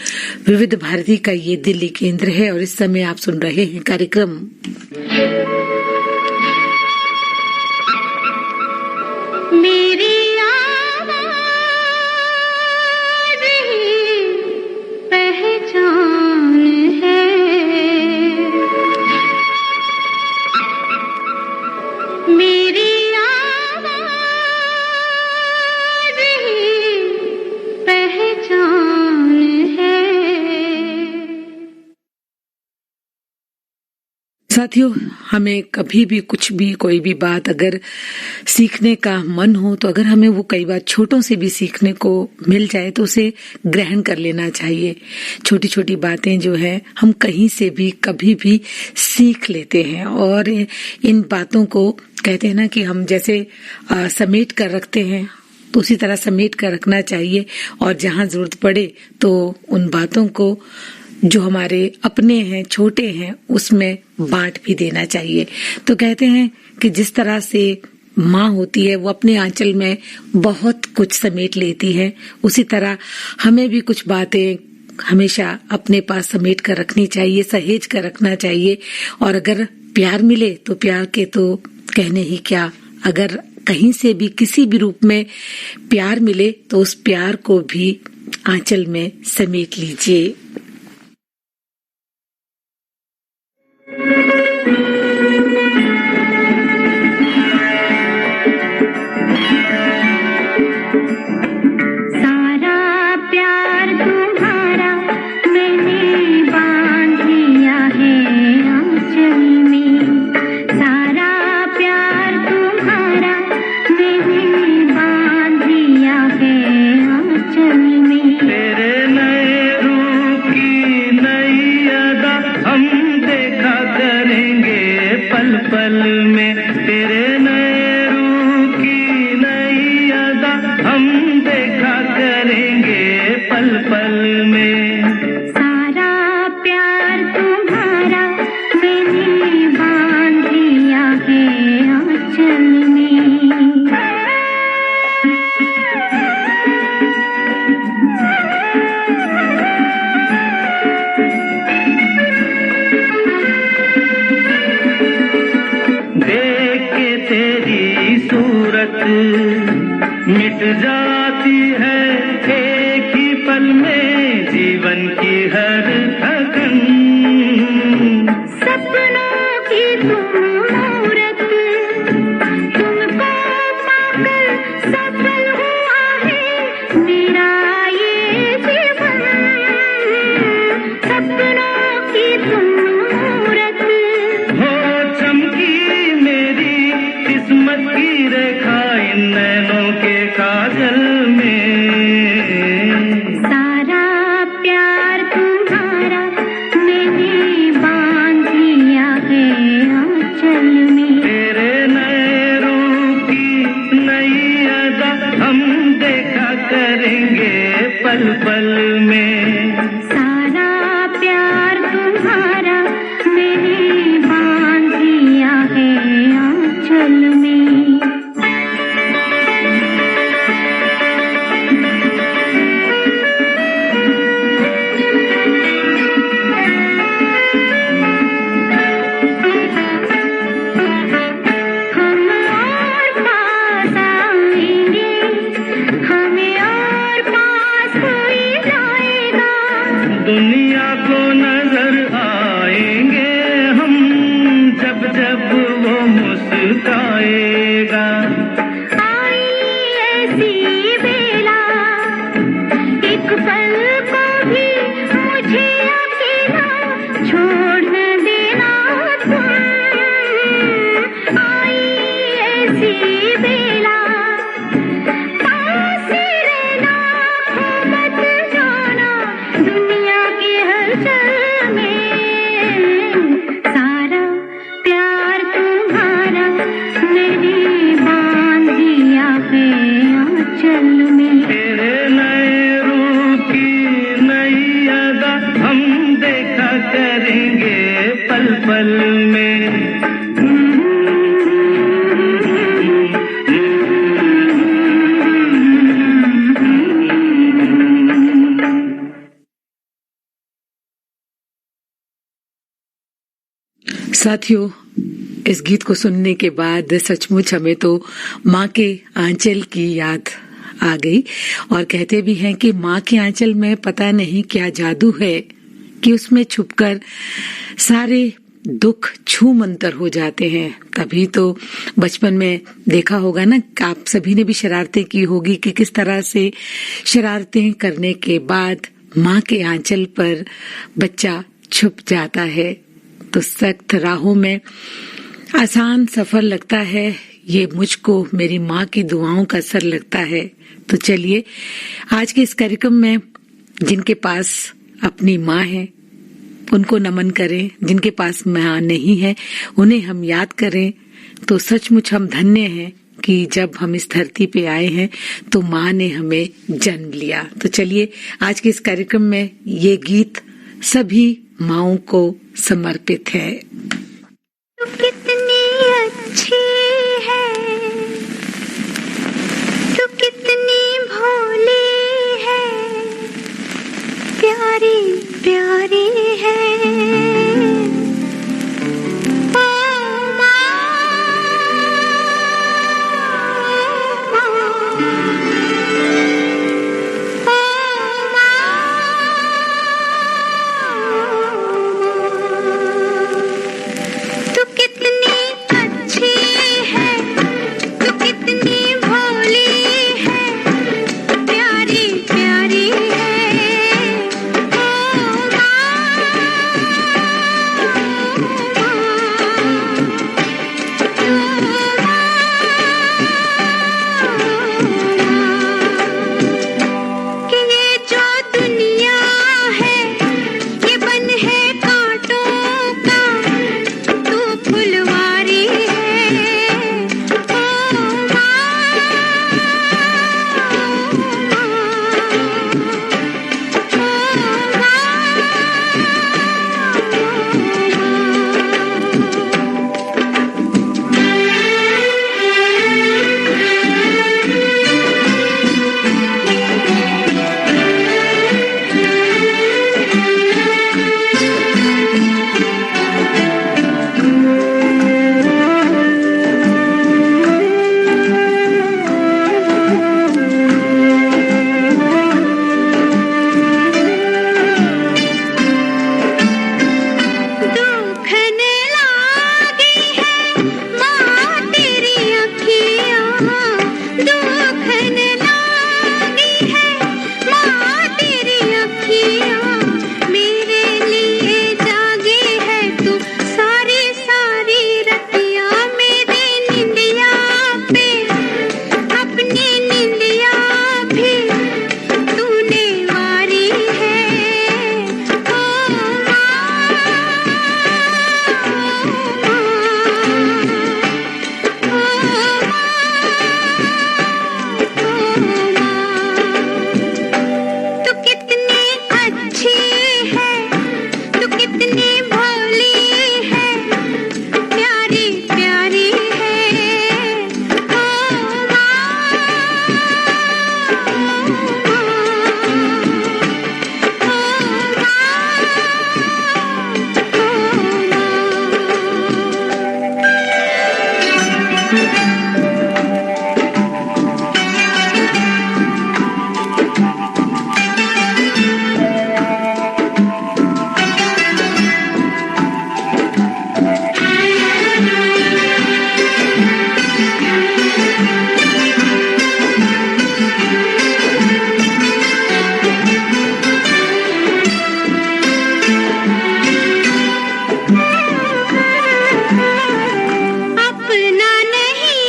A: विविध भारती का ये दिल्ली केंद्र है और इस समय आप सुन रहे हैं कार्यक्रम
C: मेरी आवाज़ ही पहचान है, मेरी आवाज़ ही पहचान है।
A: साथियों, हमें कभी भी कुछ भी कोई भी बात अगर सीखने का मन हो तो अगर हमें वो कई बार छोटों से भी सीखने को मिल जाए तो उसे ग्रहण कर लेना चाहिए। छोटी छोटी बातें जो है हम कहीं से भी कभी भी सीख लेते हैं और इन बातों को कहते हैं ना कि हम जैसे समेट कर रखते हैं तो उसी तरह समेट कर रखना चाहिए और जहां जरूरत पड़े तो उन बातों को जो हमारे अपने हैं, छोटे हैं, उसमें बांट भी देना चाहिए। तो कहते हैं कि जिस तरह से माँ होती है वो अपने आंचल में बहुत कुछ समेट लेती है, उसी तरह हमें भी कुछ बातें हमेशा अपने पास समेट कर रखनी चाहिए, सहेज कर रखना चाहिए। और अगर प्यार मिले तो प्यार के तो कहने ही क्या, अगर कहीं से भी किसी भी रूप में प्यार मिले तो उस प्यार को भी आंचल में समेट लीजिए।
C: सारा प्यार तुम्हारा मैंने बांध लिया है आंचल में, सारा प्यार तुम्हारा मैंने बांध लिया है आंचल में।
B: तेरे नए रूप की नई अदा हम देखा करेंगे पल पल में, तेरे नए रूप की नई अदा हम देखा करेंगे पल पल में।
C: सारा प्यार तुम्हारा मैंने बांध लिया है आंचल में।
B: देख के तेरी सूरत मिट जाती है एक ही पल में जीवन की हर थकन।
C: सपनों की तुम मूरत, तुमको पाकर सफल हुआ है मेरा ये जीवन। सपनों की तुम मूरत,
B: आंचल में।
A: साथियों, इस गीत को सुनने के बाद सचमुच हमें तो माँ के आंचल की याद आ गई। और कहते भी हैं कि माँ के आंचल में पता नहीं क्या जादू है कि उसमें छुपकर सारे दुख छू मंतर हो जाते हैं। तभी तो बचपन में देखा होगा ना, आप सभी ने भी शरारतें की होगी कि किस तरह से शरारतें करने के बाद माँ के आंचल पर बच्चा छुप जाता है। तो सख्त राहों में आसान सफर लगता है, ये मुझको मेरी माँ की दुआओं का असर लगता है। तो चलिए आज के इस कार्यक्रम में जिनके पास अपनी माँ है उनको नमन करें, जिनके पास माँ नहीं है उन्हें हम याद करें। तो सचमुच हम धन्य हैं कि जब हम इस धरती पे आए हैं तो माँ ने हमें जन्म लिया। तो चलिए आज के इस कार्यक्रम में ये गीत सभी माँओं को समर्पित है।
C: तू कितनी अच्छी है, तू कितनी भोली है, प्यारी प्यारी है। अपना नहीं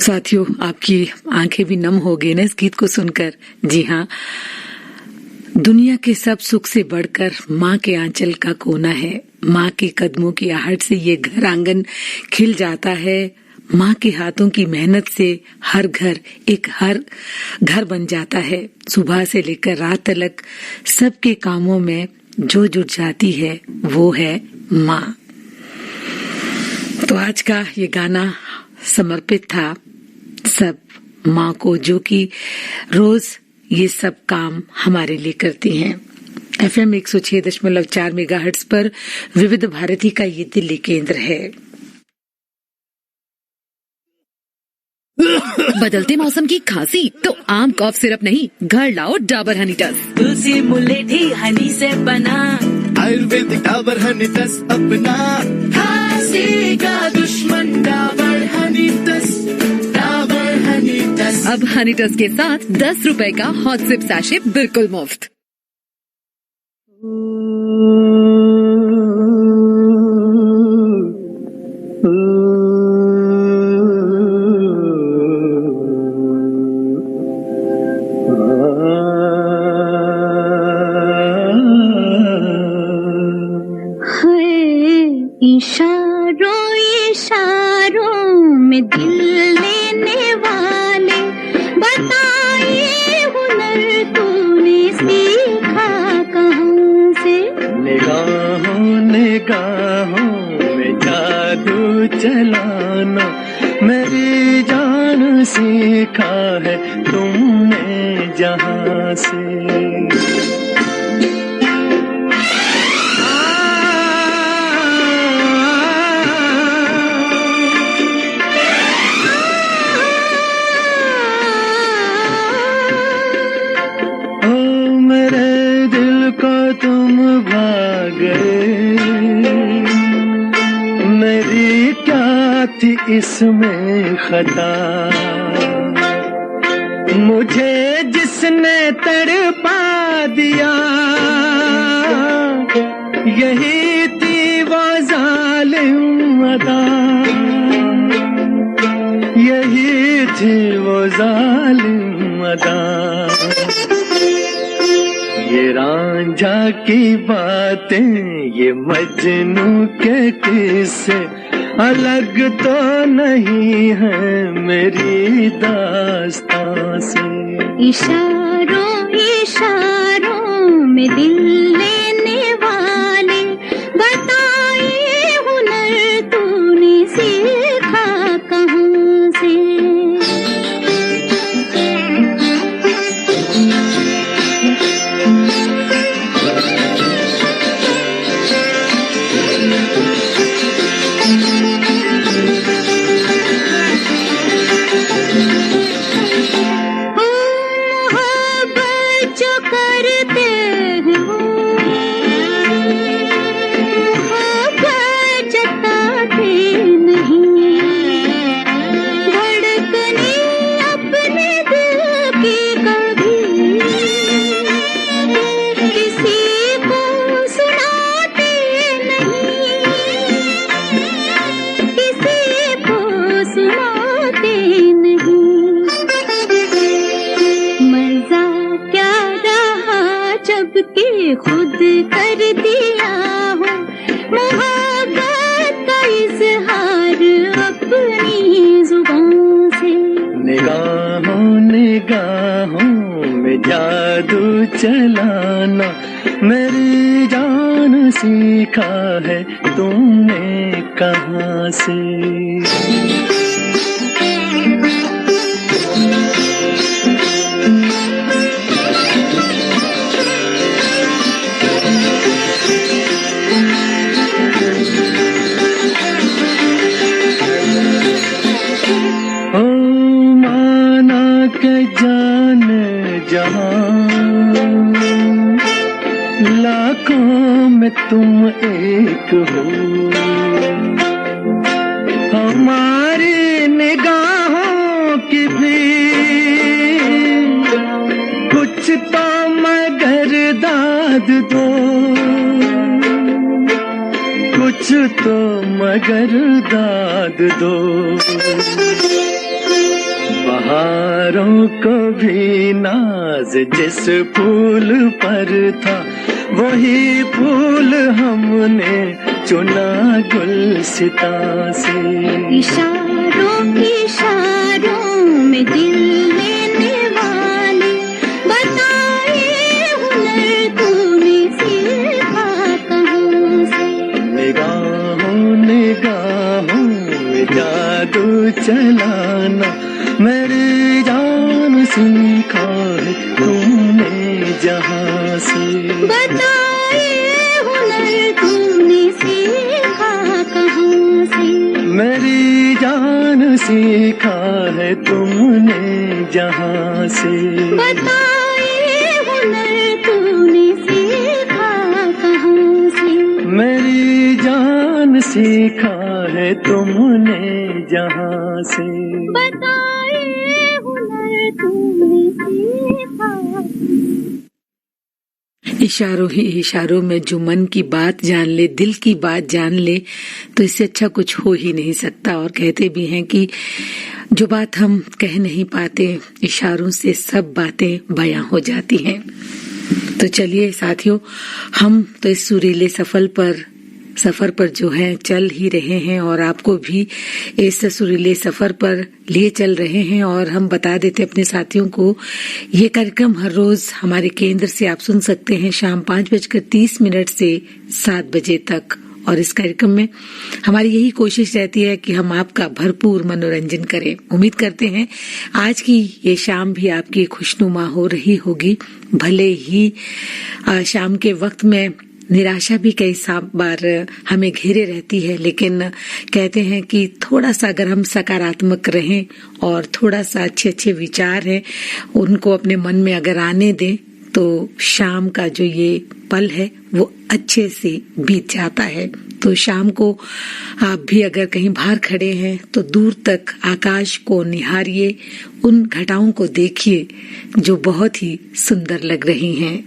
A: साथियों, आपकी आंखें भी नम हो गई ना इस गीत को सुनकर। जी हाँ, दुनिया के सब सुख से बढ़कर माँ के आंचल का कोना है। माँ के कदमों की आहट से ये घर आंगन खिल जाता है। माँ के हाथों की मेहनत से हर घर बन जाता है। सुबह से लेकर रात तक सबके कामों में जो जुट जाती है वो है माँ। तो आज का ये गाना समर्पित था सब माँ को, जो कि रोज ये सब काम हमारे लिए करती हैं। FM 106.4 मेगाहर्ट्ज पर विविध भारती का ये दिल्ली केंद्र है।
D: बदलते मौसम की खांसी तो आम कॉफ सिरप नहीं, घर लाओ डाबर हनी टस।
E: तुलसी मुलेठी हनी से बना,
F: आयुर्वेदिक डाबर हनी टस अपना।
E: खांसी का दुश्मन डाबर हनी टस, डाबर हनी टस।
D: अब हनी टस के साथ 10 रुपए का हॉट सिप सैशे बिल्कुल मुफ्त।
C: इशारों इशारों में दिल लेने वाले, बताइए हुनर तूने सीखा कहाँ से।
B: निगाहों निगाहों में जादू चलाना मेरी जान सीखा है तुमने जहाँ से। तुम भाग गए, मेरी क्या थी इसमें खता। मुझे जिसने तड़पा दिया, यही थी वो जालिम अदा, यही थी वो जालिम अदा। ये रांझा की बातें, ये मजनू के किस्से अलग तो नहीं है मेरी दास्तां से।
C: इशारों इशारों में दिल लेने वाले, बताइए हुनर तूने सीखा कहाँ से। खुद कर दिया हो मोहब्बत का इज़हार अपनी जुबान से।
B: निगाहों निगाहों में जादू चलाना मेरी जान सीखा है तुमने कहाँ से। लाखों में तुम एक हो, हमारी निगाहों की भी कुछ तो मगर दाद दो, कुछ तो मगर दाद दो। बहारों को भी नाज जिस फूल पर था, वही फूल हमने चुना गुलसिता से।
C: इशारों इशारों में दिल लेने वाले, बताए हुनर तूने सीखा कहाँ से।
B: निगाहों निगाहों में जादू चलाना, मेरी जान सीखा है तूने जहाँ से।
C: बताए हुनर तूने सीखा कहाँ से।
B: मेरी जान सीखा है तुमने जहाँ से।
C: बताए हुनर तूने सीखा कहाँ से।
B: मेरी जान सीखा है तुमने जहाँ से।
C: बताए हुनर तूने सीखा।
A: इशारों ही इशारों में जो मन की बात जान ले, दिल की बात जान ले, तो इससे अच्छा कुछ हो ही नहीं सकता। और कहते भी हैं कि जो बात हम कह नहीं पाते, इशारों से सब बातें बयां हो जाती हैं। तो चलिए साथियों, हम तो इस सुरीले सफर पर जो है चल ही रहे हैं और आपको भी इस सुरीले सफर पर लिए चल रहे हैं। और हम बता देते अपने साथियों को, ये कार्यक्रम हर रोज हमारे केंद्र से आप सुन सकते हैं शाम 5:30 से 7 बजे तक। और इस कार्यक्रम में हमारी यही कोशिश रहती है कि हम आपका भरपूर मनोरंजन करें। उम्मीद करते हैं आज की ये शाम भी आपकी खुशनुमा हो रही होगी। भले ही शाम के वक्त में निराशा भी कई बार हमें घेरे रहती है, लेकिन कहते हैं कि थोड़ा सा अगर हम सकारात्मक रहें और थोड़ा सा अच्छे विचार हैं उनको अपने मन में अगर आने दें, तो शाम का जो ये पल है वो अच्छे से बीत जाता है। तो शाम को आप भी अगर कहीं बाहर खड़े हैं तो दूर तक आकाश को निहारिए, उन घटाओं को देखिए जो बहुत ही सुंदर लग रही हैं।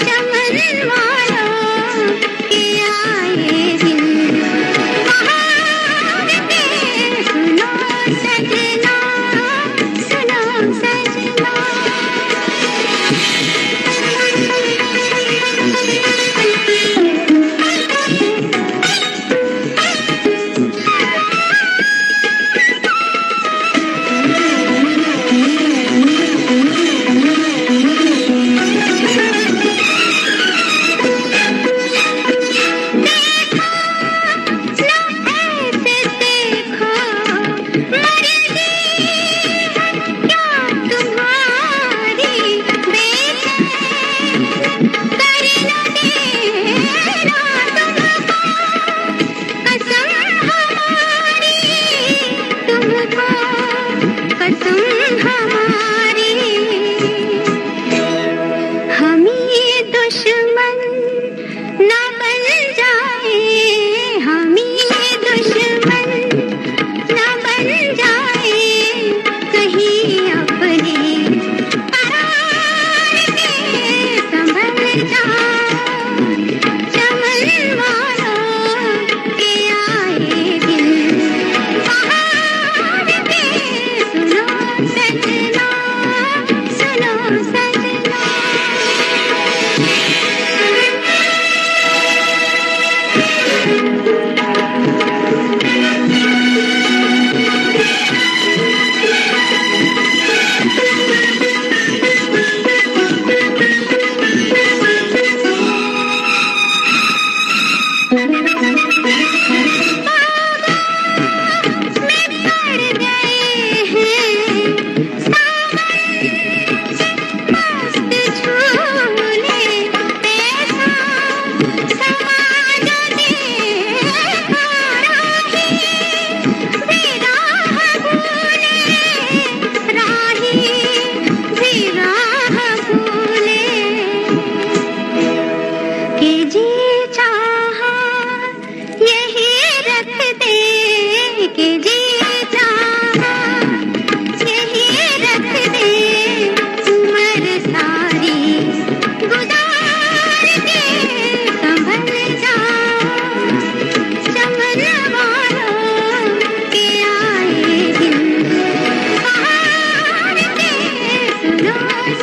C: चमन वालों के आए दिन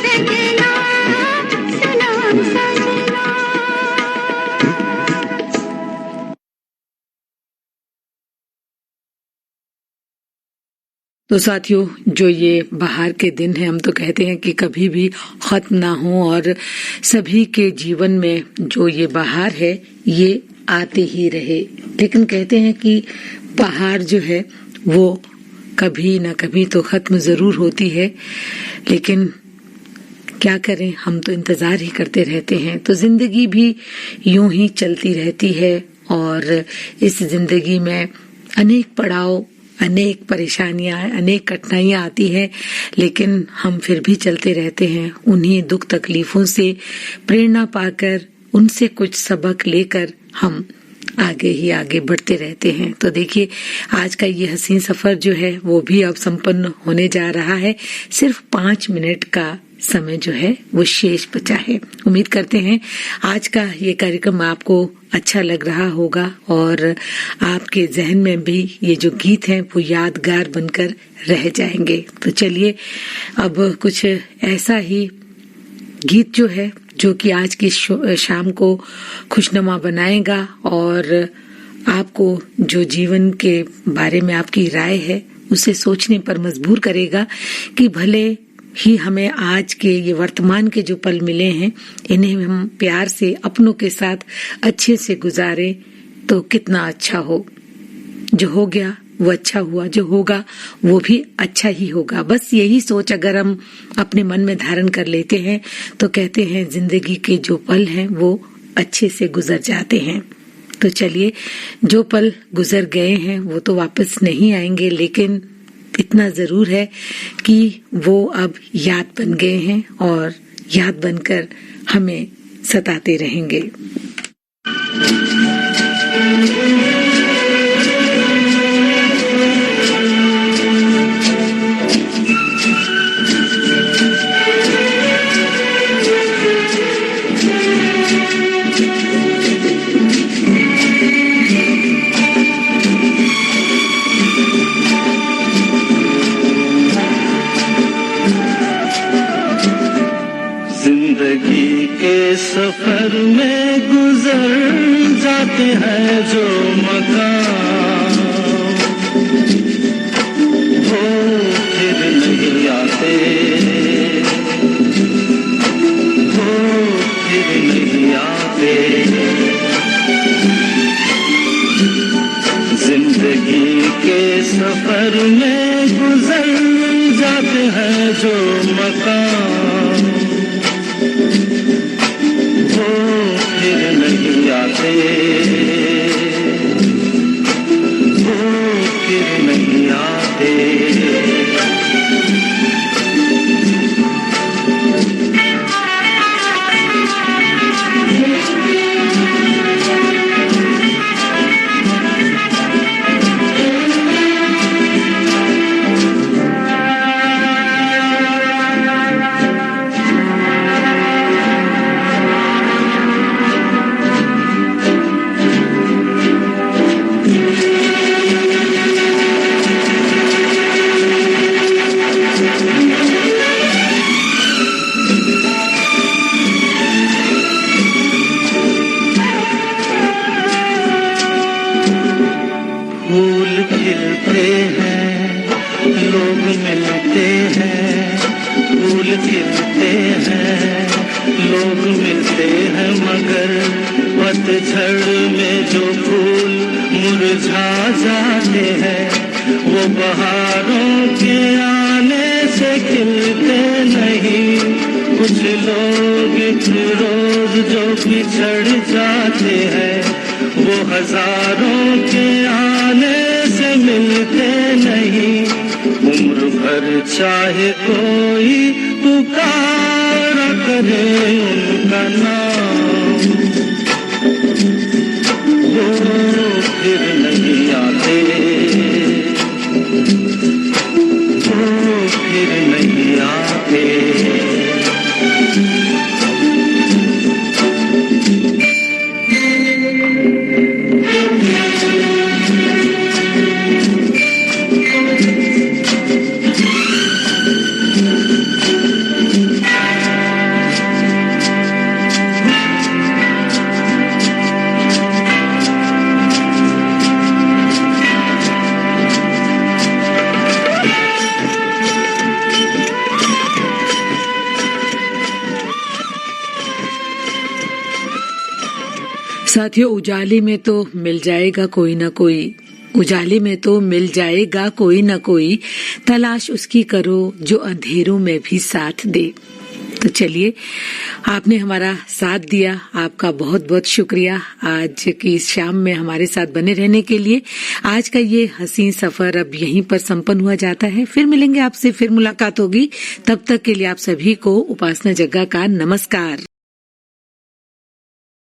C: सजना सुनो सजना।
A: तो साथियों, जो ये बाहर के दिन हैं, हम तो कहते हैं कि कभी भी खत्म ना हो, और सभी के जीवन में जो ये बाहर है ये आते ही रहे। लेकिन कहते हैं कि बाहर जो है वो कभी ना कभी तो खत्म जरूर होती है, लेकिन क्या करें, हम तो इंतजार ही करते रहते हैं। तो जिंदगी भी यूं ही चलती रहती है, और इस जिंदगी में अनेक पड़ाव, अनेक परेशानियां, अनेक कठिनाइयां आती हैं, लेकिन हम फिर भी चलते रहते हैं। उन्हीं दुख तकलीफों से प्रेरणा पाकर, उनसे कुछ सबक लेकर हम आगे ही आगे बढ़ते रहते हैं। तो देखिए, आज का ये हसीन सफर जो है वो भी अब संपन्न होने जा रहा है। सिर्फ 5 मिनट का समय जो है वो शेष बचा है। उम्मीद करते हैं आज का ये कार्यक्रम आपको अच्छा लग रहा होगा, और आपके जहन में भी ये जो गीत हैं वो यादगार बनकर रह जाएंगे। तो चलिए, अब कुछ ऐसा ही गीत जो है जो कि आज की शाम को खुशनुमा बनाएगा, और आपको जो जीवन के बारे में आपकी राय है उसे सोचने पर मजबूर करेगा कि भले ही हमें आज के ये वर्तमान के जो पल मिले हैं, इन्हें हम प्यार से अपनों के साथ अच्छे से गुजारें तो कितना अच्छा हो। जो हो गया वो अच्छा हुआ, जो होगा वो भी अच्छा ही होगा। बस यही सोच अगर हम अपने मन में धारण कर लेते हैं तो कहते हैं जिंदगी के जो पल हैं वो अच्छे से गुजर जाते हैं। तो चलिए, जो पल गुजर गए हैं वो तो वापस नहीं आएंगे, लेकिन इतना जरूर है कि वो अब याद बन गए हैं, और याद बनकर हमें सताते रहेंगे।
B: जिंदगी के सफर में गुजर जाते हैं जो मकाम, वो फिर नहीं आते, वो फिर नहीं आते। जिंदगी के सफर में गुजर जाते हैं जो मकाम, वो फिर नहीं आते, वो फिर नहीं आते। फूल खिलते हैं, लोग मिलते हैं, फूल खिलते हैं, लोग मिलते हैं, मगर पतझड़ में जो फूल मुरझा जाते हैं वो बहारों के आने से खिलते नहीं। कुछ लोग एक रोज जो बिछड़ जाते हैं वो हजारों के आने से मिलते नहीं। उम्र भर चाहे कोई पुकारा करे उनका नाम, वो फिर नहीं आते, वो फिर नहीं आते।
A: साथियों, उजाले में तो मिल जाएगा कोई ना कोई, उजाले में तो मिल जाएगा कोई ना कोई, तलाश उसकी करो जो अंधेरों में भी साथ दे। तो चलिए, आपने हमारा साथ दिया, आपका बहुत बहुत शुक्रिया आज की इस शाम में हमारे साथ बने रहने के लिए। आज का ये हसीन सफर अब यहीं पर संपन्न हुआ जाता है। फिर मिलेंगे आपसे, फिर मुलाकात होगी। तब तक के लिए आप सभी को उपासना जग्गा का नमस्कार।